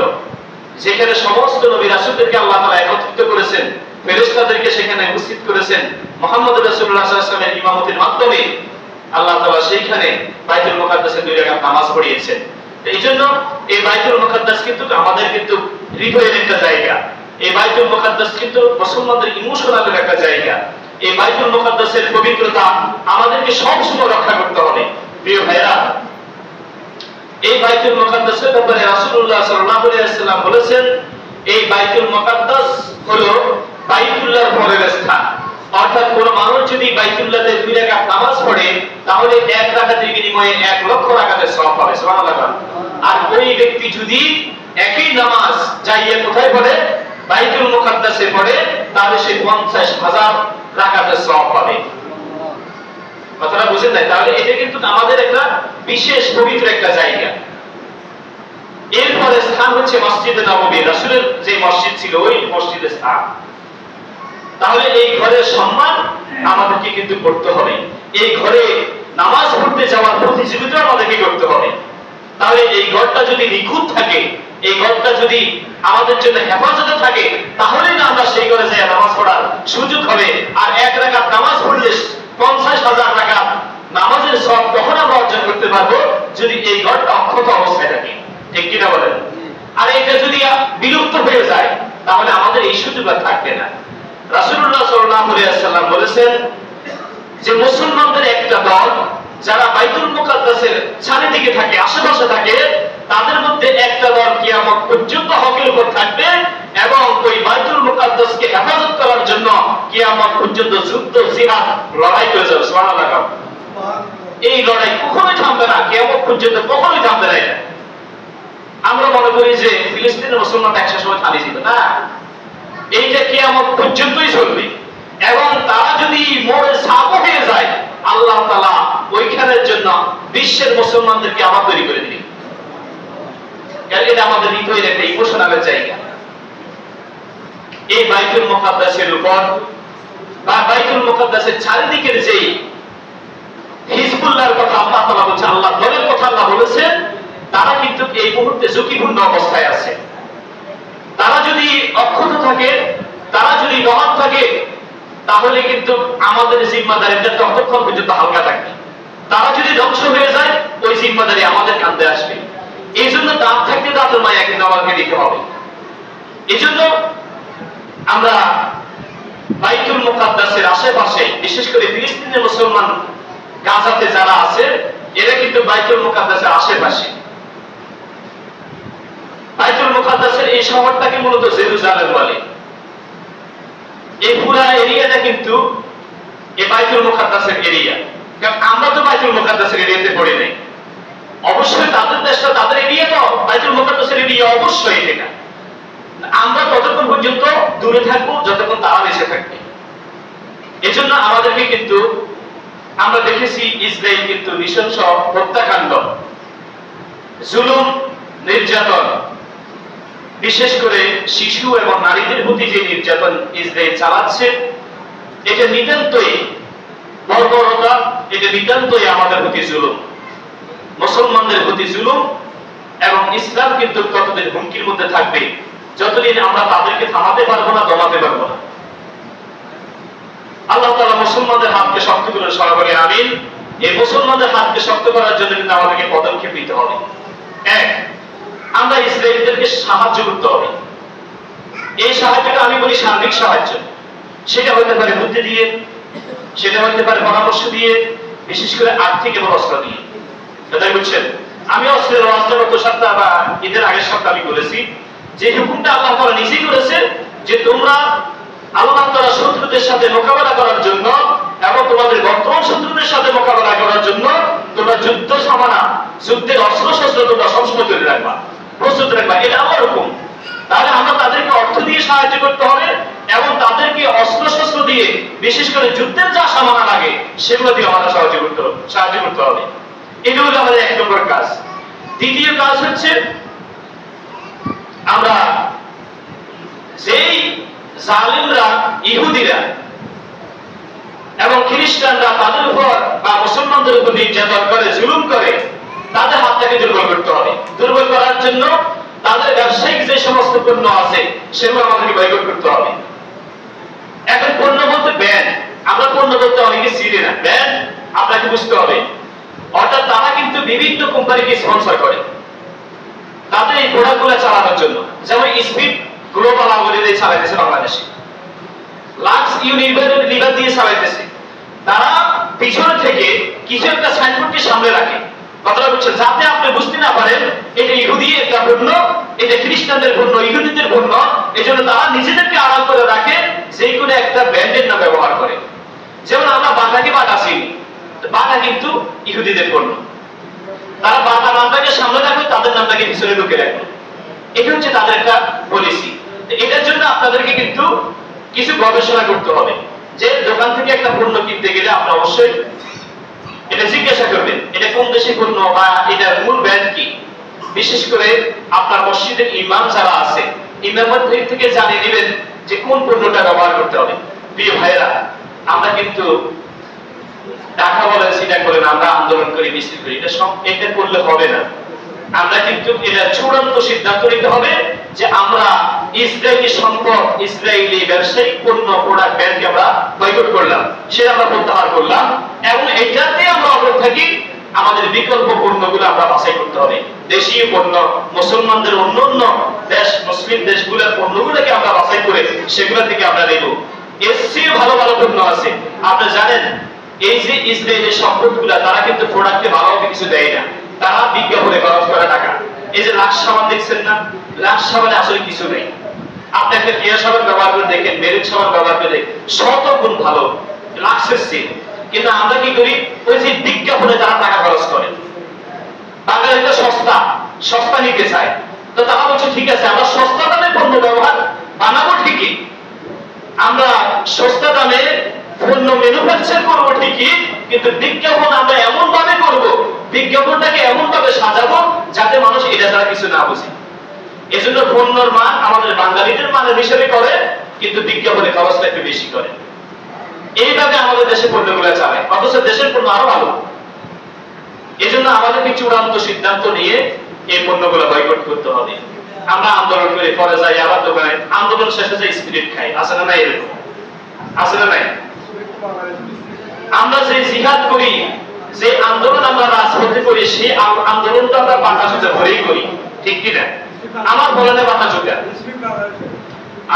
যেখানে সমস্ত নবী রাসূলদেরকে আল্লাহ তাআলা একত্রিত করেছেন, ফেরেশতাদেরকে সেখানে উপস্থিত করেছেন, মুহাম্মদ রাসূলুল্লাহ সাল্লাল্লাহু আলাইহি ওয়াসাল্লামের ইমামতির মাধ্যমে আল্লাহ তাআলা সেইখানে বাইতুল মুকাদ্দাসে 2 রাকাত নামাজ পড়িয়েছেন। এইজন্য এই বাইতুল মুকাদ্দাস কিন্তু আমাদের কিন্তু হৃদয়ের একটা জায়গা। এই বাইতুল মুকাদ্দাস কিন্তু মুসলমানদের ইমোশনাল একটা জায়গা। এই বাইতুল মুকাদ্দাসের পবিত্রতা আমাদেরকে সব সময় রক্ষা করতে হবে। প্রিয় ভাইরা, এই বাইতুল মুকাদ্দাসের ব্যাপারে রাসূলুল্লাহ সাল্লাল্লাহু আলাইহি ওয়াসাল্লাম বলেছেন, এই বাইতুল মুকাদ্দাস হলো বাইতুল্লাহর পরের স্থান। অর্থাৎ কোন মানুষ যদি বাইতুল্লাহতে 2 রাকাত নামাজ পড়ে, তাহলে 1 রাকাতের বিনিময়ে 1 লক্ষ রাকাতের সওয়াব পাবে। সুবহানাল্লাহ। আর ওই ব্যক্তি যদি একই নামাজ যাইয়ে কোথায় পড়ে, বাইতুল মুকাদ্দাসে পড়ে, তাহলে সে 50,000 রাকাতের সওয়াব পাবে। কথাটা বুঝেন না? তাহলে এটা কিন্তু আমাদের একটা বিশেষ পবিত্র একটা জায়গা। এরপরে স্থান হচ্ছে মসজিদে নববী, রাসূলের যে মসজিদ ছিল ওই মসজিদের স্থান। তাহলে এই ঘরের সম্মান আমাদেরকে কিন্তু করতে হবে। এই ঘরে নামাজ পড়তে যাওয়ার প্রতিযোগিতা আমাদেরকে করতে হবে। তাহলে এই ঘরটা যদি নিখুঁত থাকে, এই ঘরটা যদি আমাদের জন্য হেফাজতে থাকে, তাহলেই না আমরা সেই ঘরে যাই নামাজ পড়ার সুযোগ হবে। আর 1 রাকাত নামাজ পড়লে 50,000 রাকাত নামাজের সওয়াব তখন আমরা অর্জন করতে পারবো যদি এই ঘরটা অক্ষত অবস্থায় থাকে। ঠিক কিনা বলেন? আর এটা যদি বিলুপ্ত হয়ে যায়, তাহলে আমাদের এই সুযোগ আর থাকবে না। রাসূলুল্লাহ সাল্লাল্লাহু আলাইহি ওয়াসাল্লাম বলেছেন যে মুসলমানদের একটা দল যারা বাইতুল মুকাদ্দাসের চারিদিকে থাকে, আশেপাশে থাকে, তাদের মধ্যে একটা দল কিয়ামত পর্যন্ত হকের উপর থাকবে এবং ওই বাইতুল মুকাদ্দাসকে হেফাজত করার জন্য কিয়ামত পর্যন্ত যুদ্ধ, জিহাদ, লড়াই করে যাবে। সুবহানাল্লাহ। এই লড়াই কখনোই থামবে না, কিয়ামত পর্যন্ত কখনোই থামবে না। আমরা মনে করি যে ফিলিস্তিনের মুসলমানরা একটা সময় থামিয়ে দিবে না, এইটা কিয়ামত পর্যন্তই চলবে। এবং তারা যদি মোড়ে সাপ হয়ে যায়, আল্লাহ তাআলা ওইখানের জন্য বিশ্বের মুসলমানদেরকে আবার তৈরি করে দিবেন। কারণ এটা আমাদের হৃদয়ের একটা ইমোশনাল জায়গা। এই বাইতুল মুকাদ্দাসের উপর বা বাইতুল মুকাদ্দাসের চারিদিকের যে হিজবুল্লাহর কথা আল্লাহ তাআলা বলেছেন, আল্লাহ দলের কথা আল্লাহ বলেছেন, তারা কিন্তু এই মুহূর্তে ঝুঁকিপূর্ণ অবস্থায় আছে। তারা যদি অক্ষত থাকে, তারা যদি মহান থাকে, তাহলে কিন্তু আমাদের জিম্মাদারিটা ততক্ষণ পর্যন্ত হালকা থাকবে। তারা যদি ধ্বংস হয়ে যায়, ওই জিম্মাদারি আমাদের কাঁধে আসবে। এই জন্য দাঁত থাকতে দাঁতের মায়া কিন্তু আমাকে দিতে হবে। এই জন্য আমরা বাইতুল মুকাদ্দাসের আশেপাশে, বিশেষ করে ফিলিস্তিনের মুসলমান গাজাতে যারা আছে, এরা কিন্তু বাইতুল মুকাদ্দাসের আশেপাশে। বাইতুল মুকাদ্দাসের এই শহরটাকে মূলত জেরুজালেম বলে। এই পুরো এরিয়াটা কিন্তু এই বাইতুল মুকাদ্দাসের এরিয়া। কারণ আমরা তো বাইতুল মুকাদ্দাসের এরিয়াতে পড়ি নাই। অবশ্যই তাদের দেশটা, তাদের এরিয়া তো বাইতুল মুকাদ্দাসের এরিয়া, অবশ্যই এটা। আমরা ততক্ষণ পর্যন্ত দূরে থাকবো যতক্ষণ তারা বেঁচে থাকবে। এজন্য আমাদেরকে কিন্তু আমরা দেখেছি ইসরায়েল কিন্তু নৃশংস হত্যাকাণ্ড, জুলুম, নির্যাতন, বিশেষ করে শিশু এবং নারীদের প্রতি যে নির্যাতন ইসরায়েল চালাচ্ছে, এটা নিতান্তই বর্বরতা, এটা নিতান্তই আমাদের প্রতি জুলুম, মুসলমানদের প্রতি জুলুম। এবং ইসলাম কিন্তু ততদিন হুমকির মধ্যে থাকবে যতদিন আমরা তাদেরকে থামাতে পারবো না, দমাতে পারবো না। আল্লাহ তাআলা মুসলমানদের হাতকে শক্ত করে সরাবরে আমিন। এই মুসলমানদের হাতকে শক্ত করার জন্য কিন্তু আমাদেরকে পদক্ষেপ নিতে হবে। এক, আমরা ইসরায়েলদেরকে সাহায্য করতে হবে। এই সাহায্যটা আমি বলি সার্বিক সাহায্য। সেটা হতে পারে বুদ্ধি দিয়ে, সেটা হতে পারে পরামর্শ দিয়ে, বিশেষ করে আর্থিক এবং অস্ত্র দিয়ে। কথাই বুঝছেন? আমি অস্ত্রের গত সপ্তাহ বা ঈদের আগের সপ্তাহে আমি বলেছি যে হুকুমটা আল্লাহ তাআলা নিজেই করেছে যে তোমরা আল্লাহ তাআলা শত্রুদের সাথে মোকাবেলা করার জন্য এবং তোমাদের বর্তমান শত্রুদের সাথে মোকাবেলা করার জন্য তোমরা যুদ্ধ সামানা, যুদ্ধের অস্ত্র শস্ত্র তোমরা সবসময় তৈরি রাখবা, প্রস্তুত রাখবা। এটা আল্লাহর হুকুম। তাহলে আমরা তাদেরকে অর্থ দিয়ে সাহায্য করতে হবে এবং তাদেরকে অস্ত্র শস্ত্র দিয়ে, বিশেষ করে যুদ্ধের যা সামানা লাগে সেগুলো দিয়ে আমরা সাহায্য করতে হবে। এটা হলো আমাদের এক নম্বর কাজ। দ্বিতীয় কাজ হচ্ছে আমরা যেই জালিমরা, ইহুদিরা এবং খ্রিস্টানরা তাদের উপর বা মুসলমানদের উপর নির্যাতন করে, জুলুম করে, তাদের হাতটাকে দুর্বল করতে হবে। দুর্বল করার জন্য তাদের ব্যবসায়িক যে সমস্ত পণ্য আছে সেগুলো আমাদেরকে বয়কট করতে হবে। এখন পণ্য বলতে ব্যান্ড, আমরা পণ্য বলতে অনেকে চিনি না। ব্যান্ড আপনাকে বুঝতে হবে, অর্থাৎ তারা কিন্তু বিভিন্ন কোম্পানিকে স্পন্সর করে তাদের এই প্রোডাক্টগুলো চালানোর জন্য। যেমন স্পিড গ্লোবাল আমলে দিয়ে চালাইতেছে বাংলাদেশে, লাক্স ইউনিলিভার দিয়ে চালাইতেছে। তারা পিছনে থেকে কিছু একটা সাইনবোর্ডকে সামনে রাখে, কথাটা বুঝছেন, যাতে আপনি বুঝতে না পারেন এটা ইহুদি একটা পণ্য, এটা খ্রিস্টানদের পণ্য, ইহুদিদের পণ্য। এজন্য তারা নিজেদেরকে আড়াল করে রাখে, যে কোনো একটা ব্র্যান্ডের নাম ব্যবহার করে। যেমন আমরা বাটাকে বাটা চিনি, বাটা কিন্তু ইহুদিদের পণ্য। তারা বাটা নামটাকে সামনে রাখবে, তাদের নামটাকে পিছনে ঢুকে রাখবে। এটা হচ্ছে তাদের একটা পলিসি। এটার জন্য আপনাদেরকে কিন্তু কিছু গবেষণা করতে হবে। যে দোকান থেকে একটা পণ্য কিনতে গেলে আপনি অবশ্যই এটা জিজ্ঞাসা করবেন এটা কোন দেশের পণ্য বা এটার মূল ব্র্যান্ড কি। বিশেষ করে আপনার মসজিদের ইমাম যারা আছে, ইমামদের থেকে জানিয়ে নেবেন যে কোন পণ্যটা ব্যবহার করতে হবে। প্রিয় ভাইরা, আমরা কিন্তু টাকা বলেন, সেটা করেন, আমরা আন্দোলন করি, মিছিল করি, এটা করলে হবে না। আমরা কিন্তু এটা চূড়ান্ত সিদ্ধান্ত নিতে হবে যে আমরা ইসরায়েলি সম্পদ, ইসরায়েলি ব্যবসায়িক পণ্য, প্রোডাক্ট, ব্র্যান্ডকে আমরা বয়কট করলাম, সেটা আমরা প্রত্যাহার করলাম। এবং এটাতে আমরা অটল থাকি। আমাদের বিকল্প পণ্যগুলো আমরা বাছাই করতে হবে। দেশীয় পণ্য, মুসলমানদের অন্যান্য দেশ, মুসলিম দেশগুলোর পণ্যগুলোকে আমরা বাছাই করে সেগুলো থেকে আমরা নেব। এর চেয়ে ভালো ভালো পণ্য আছে। আপনি জানেন এই যে ইসরায়েলের সম্পদগুলা, তারা কিন্তু প্রোডাক্টে ভালোভাবে কিছু দেয় না, তারা বিজ্ঞাপনে খরচ করা টাকা। এই যে লাক্স সাবান দেখছেন না, লাক্স সাবানে আসলে কিছু নেই। আপনি একটা কেয়া সাবান ব্যবহার করে দেখেন, মেরিট সাবান ব্যবহার করে দেখেন, শত গুণ ভালো লাক্সের চেয়ে। কিন্তু আমরা কি করি, ওই যে বিজ্ঞাপনে তারা টাকা খরচ করে। বাঙালিরা সস্তা সস্তা নিতে চায়, তো তারা বলছে ঠিক আছে আমরা সস্তা দামে পণ্য ব্যবহার বানাবো ঠিকই, আমরা সস্তা দামে পণ্য ম্যানুফ্যাকচার করবো ঠিকই, কিন্তু বিজ্ঞাপন আমরা এমন ভাবে করব, বিজ্ঞাপনটাকে এমন ভাবে সাজাবো যাতে মানুষ এটা ছাড়া কিছু না বুঝে। এজন্য পণ্যর মান আমাদের বাঙালিদের মানের হিসেবে করে, কিন্তু বিজ্ঞাপনে খরচটা একটু বেশি করে। এইভাবে আমাদের দেশে পণ্যগুলো চালায়, অথচ দেশের পণ্য আরো ভালো। এজন্য আমাদেরকে চূড়ান্ত সিদ্ধান্ত নিয়ে এই পণ্যগুলো বয়কট করতে হবে। আমরা আন্দোলন করে পরে যাই আবার দোকানে, আন্দোলন শেষে যাই স্পিরিট খাই, আছে না নাই? এরকম আছে না নাই? আমরা যে জিহাদ করি, যে আন্দোলন আমরা রাজপথে করি, সেই আন্দোলনটা আমরা বাঁকা চোখে ভরেই করি, ঠিক কিনা? আমার বলেন বাঁকা চোখে।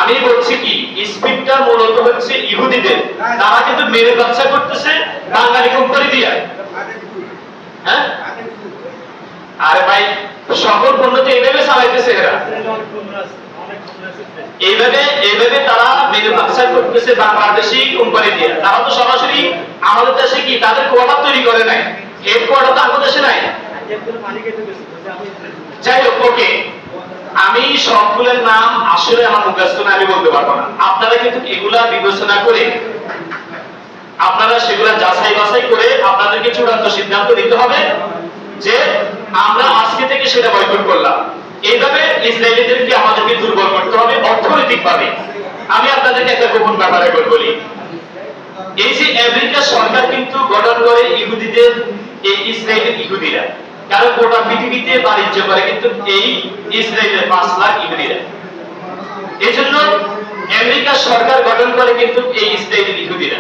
আমি বলছি কি, স্পিডটা মূলত হচ্ছে ইহুদিদের, তারা কিন্তু মেরে বাচ্চা করতেছে বাঙালি কোম্পানি দিয়ে। হ্যাঁ, আরে ভাই, সকল পণ্য তো এইভাবে চালাইতেছে এরা, এইভাবে তারা ম্যানুফ্যাকচার করতেছে বাংলাদেশি কোম্পানি দিয়ে। তারা তো সরাসরি আমাদের দেশে কি তাদের কোয়ার্টার তৈরি করে নাই, হেডকোয়ার্টার তো আমাদের দেশে নাই। যাই হোক, ওকে, আমি সবগুলোর নাম আসলে আমার মুখস্থ না, আমি বলতে পারবো না। আপনারা কিন্তু এগুলা বিবেচনা করে, আপনারা সেগুলা যাচাই বাছাই করে আপনাদেরকে চূড়ান্ত সিদ্ধান্ত নিতে হবে যে আমরা আজকে থেকে সেটা বয়কট করলাম। এইভাবে ইসরায়েলিদেরকে আমাদেরকে দুর্বল করতে হবে অর্থনৈতিক ভাবে। আমি আপনাদেরকে একটা গোপন ব্যাপারে বলি, এই যে আমেরিকা সরকার কিন্তু গঠন করে ইহুদিদের, এই ইসরায়েলের ইহুদিরা, কারণ গোটা পৃথিবীতে বাণিজ্য করে কিন্তু এই ইসরায়েলের 5 লাখ ইহুদিরা। এজন্য আমেরিকা সরকার গঠন করে কিন্তু এই ইসরায়েলের ইহুদিরা।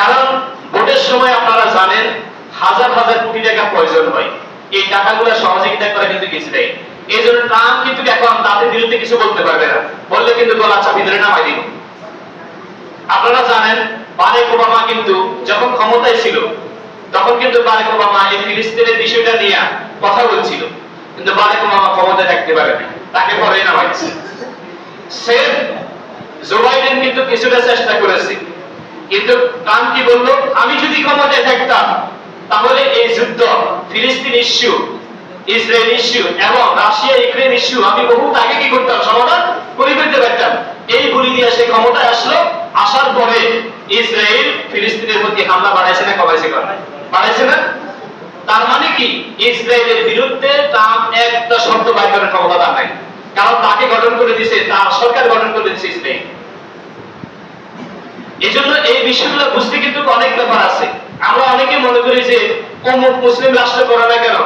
কারণ ভোটের সময় আপনারা জানেন হাজার হাজার কোটি টাকা প্রয়োজন হয়, এই টাকাগুলো সহযোগিতা করে কিন্তু ইসরায়েল। এই জন্য ট্রাম্প কিন্তু এখন তাদের বিরুদ্ধে কিছু বলতে পারবে না, বললে কিন্তু গলা চাপি ধরে নামাই দিব। আপনারা জানেন বারাক ওবামা কিন্তু যখন ক্ষমতায় ছিল তখন কিন্তু বারাক ওবামা এই ফিলিস্তিনের বিষয়টা নিয়ে কথা বলছিল, কিন্তু বারাক ওবামা ক্ষমতায় থাকতে পারেনি, তাকে পরে নামাইছে। সেম জো বাইডেন কিন্তু কিছুটা চেষ্টা করেছে, কিন্তু ট্রাম্প কি বলল, আমি যদি ক্ষমতায় থাকতাম তাহলে এই যুদ্ধ, ফিলিস্তিন ইস্যু, ইসরায়েল ইস্যু এবং রাশিয়া ইউক্রেন ইস্যু আমি বহুত আগে কি করতাম, সমাধান করে ফেলতে পারতাম। এই বলি দিয়ে সে ক্ষমতায় আসলো। আসার পরে ইসরায়েল ফিলিস্তিনের প্রতি হামলা বাড়াইছে না কমাইছে? বাড়াইছে না? তার মানে কি ইসরায়েলের বিরুদ্ধে ট্রাম্প একটা শব্দ বাইর করার ক্ষমতা তার নাই, কারণ তাকে গঠন করে দিয়েছে, তার সরকার গঠন করে দিয়েছে ইসরায়েল। এজন্য এই বিষয়গুলো বুঝতে কিন্তু অনেক ব্যাপার আছে। আমরা অনেকে মনে করি যে অমুক মুসলিম রাষ্ট্র করে না কেন,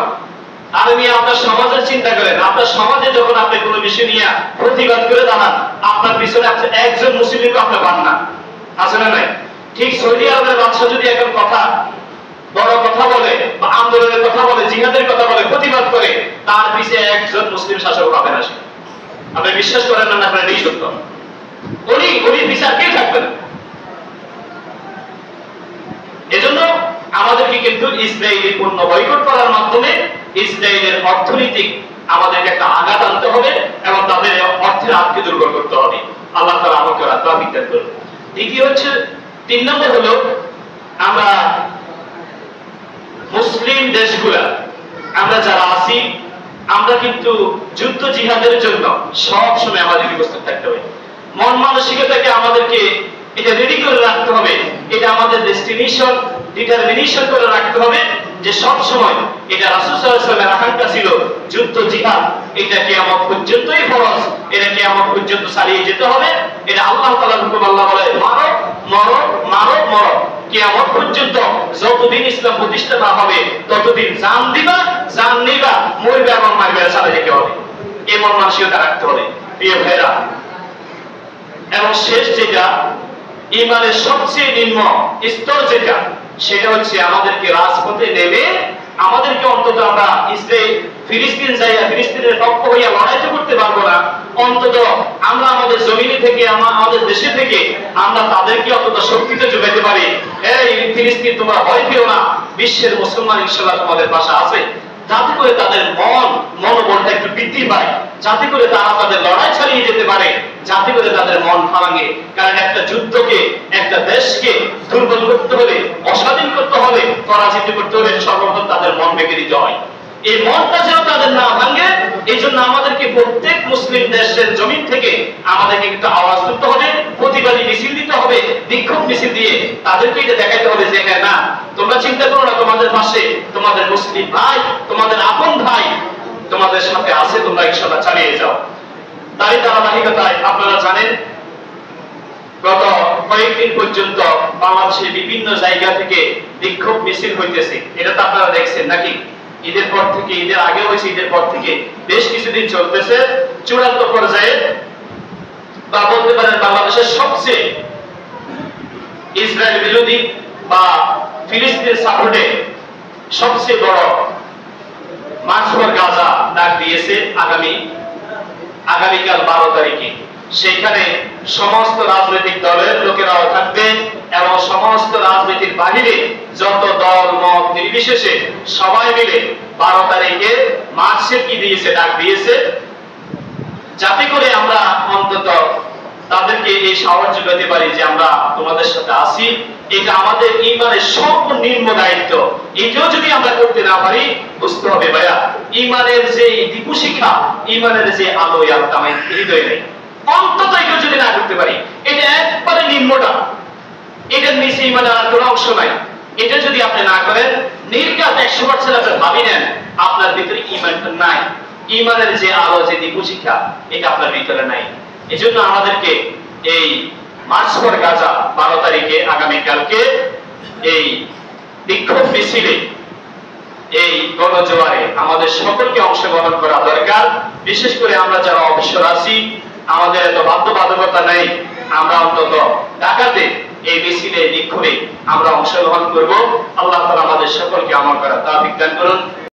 আর আপনার সমাজের চিন্তা করেন, আপনার সমাজে যখন আপনি কোনো বিষয় নিয়ে প্রতিবাদ করে দাঁড়ান, আপনার পিছনে একজন মুসলিমকে আপনি পান না, আছে না নাই? ঠিক সৌদি আরবের বাদশা যদি এখন কথা বড় কথা বলে বা আন্দোলনের কথা বলে, জিহাদের কথা বলে, প্রতিবাদ করে, তার পিছনে একজন মুসলিম শাসক পাবেন না। আপনি বিশ্বাস করেন না, আপনার এই সত্য, উনি বিচার কে থাকবেন। এজন্য আমাদেরকে কিন্তু ইসরায়েলি পণ্য বয়কট করার মাধ্যমে ইসরায়েলের অর্থনৈতিক আমাদেরকে একটা আঘাত আনতে হবে এবং তাদের অর্থের আটকে দুর্বল করতে হবে। আল্লাহ তাআলা আমাকে তৌফিক দান করুন। দ্বিতীয় হচ্ছে, 3 নম্বর হলো, আমরা মুসলিম দেশগুলা আমরা যারা আছি, আমরা কিন্তু যুদ্ধ জিহাদের জন্য সব সময় আমাদেরকে প্রস্তুত থাকতে হবে। মন মানসিকতাকে আমাদেরকে এটা রেডি করে রাখতে হবে, এটা আমাদের ডেস্টিনেশন ডিটারমিনেশন করে রাখতে হবে যে সব সময় এটা রাসূল সাল্লাল্লাহু আলাইহি ওয়াসাল্লামের আকাঙ্ক্ষা ছিল যুদ্ধ জিহাদ, এটা কিয়ামত পর্যন্তই ফরজ, এটা কিয়ামত পর্যন্ত চালিয়ে যেতে হবে। এটা আল্লাহ তাআলার হুকুম। আল্লাহ বলে মারো মারো মারো মারো, কিয়ামত পর্যন্ত যতদিন ইসলাম প্রতিষ্ঠা না হবে ততদিন জান দিবা, জান নিবা, মরবে এবং মারবে, চালিয়ে যেতে হবে। এমন মানসিকতা রাখতে হবে প্রিয় ভাইরা। এবং শেষ যেটা, ঈমানের সবচেয়ে নিম্ন স্তর যেটা, সেটা হচ্ছে আমাদেরকে রাজপথে নেমে আমাদেরকে অন্তত আমরা ইসরায়েল ফিলিস্তিন যাইয়া ফিলিস্তিনের পক্ষ হইয়া লড়াই তো করতে পারবো না, অন্তত আমরা আমাদের জমিনে থেকে আমাদের দেশে থেকে আমরা তাদেরকে অন্তত শক্তিতে যোগাইতে পারি। এই ফিলিস্তিন তোমরা ভয় পেও না, বিশ্বের মুসলমান ইনশাআল্লাহ তোমাদের পাশে আছে, যাতে করে তাদের মনোবলটা একটু বৃদ্ধি পায়, যাতে করে তারা তাদের লড়াই চালিয়ে যেতে পারে, যাতে করে তাদের মন ভাঙে। কারণ একটা যুদ্ধকে, একটা দেশকে দুর্বল করতে হলে, অস্বাধীন করতে হলে, পরাজিত করতে হলে সর্বপ্রথম তাদের মন ভেঙে দিতে হয়। এই মনটা যেন তাদের না ভাঙে, এই জন্য আমাদেরকে প্রত্যেক মুসলিম দেশের জমিন থেকে আমাদেরকে কিন্তু আওয়াজ তুলতে হবে, প্রতিবাদী মিছিল দিতে হবে, বিক্ষোভ মিছিল দিয়ে তাদেরকে এটা দেখাইতে হবে যে হ্যাঁ না, তোমরা চিন্তা করো না, তোমাদের পাশে তোমাদের মুসলিম ভাই, তোমাদের আপন ভাই তোমাদের সাথে আছে, তোমরা ইনশাআল্লাহ চালিয়ে যাও। তাই ধারাবাহিকতায় আপনারা জানেন গত কয়েকদিন পর্যন্ত বাংলাদেশের বিভিন্ন জায়গা থেকে বিক্ষোভ মিছিল হইতেছে, এটা তো আপনারা দেখছেন নাকি? ঈদের পর থেকে, ঈদের আগে হয়েছে, ঈদের পর থেকে বেশ কিছুদিন চলতেছে। চূড়ান্ত পর্যায়ে বা বলতে পারেন বাংলাদেশের সবচেয়ে ইসরায়েল বিরোধী বা ফিলিস্তিন সাপোর্টে সবচেয়ে বড় মার্চ ফর গাজা ডাক দিয়েছে আগামীকাল 12 তারিখে। সেখানে সমস্ত রাজনৈতিক দলের লোকেরাও থাকবে এবং সমস্ত রাজনীতির বাহিরে যত দল মত নির্বিশেষে সবাই মিলে 12 তারিখে মার্চের কি দিয়েছে, ডাক দিয়েছে, যাতে করে আমরা অন্তত তাদেরকে এই সাহস যোগাতে পারি যে আমরা তোমাদের সাথে আছি। এটা আমাদের ঈমানের সর্বনিম্ন দায়িত্ব। এটাও যদি আমরা করতে না পারি, বুঝতে হবে ভাইয়া ঈমানের যে দীপশিখা, ঈমানের যে আলো আমাদের হৃদয়ে নেই। অন্তত এটা যদি না করতে পারি, এটা একবারে নিম্নটা, এটার নিচে ঈমানের আর কোনো অংশ নাই। এটা যদি আপনি না করেন, নির্ঘাত 100% আপনি ভাবি নেন আপনার ভিতরে ঈমানটা নাই, ঈমানের যে আলো, যে দীপশিখা, এটা আপনার ভিতরে নাই। এজন্য আমাদেরকে এই মার্চ ফর গাজা 12 তারিখে আগামীকালকে এই বিক্ষোভ মিছিলে, এই গণজোয়ারে আমাদের সকলকে অংশগ্রহণ করা দরকার। বিশেষ করে আমরা যারা অবসর আছি, আমাদের এত বাধ্যবাধকতা নেই, আমরা অন্তত ঢাকাতে এই মিছিলে বিক্ষোভে আমরা অংশগ্রহণ করব। আল্লাহ তাআলা আমাদের সকলকে আমল করার তৌফিক দান করুন।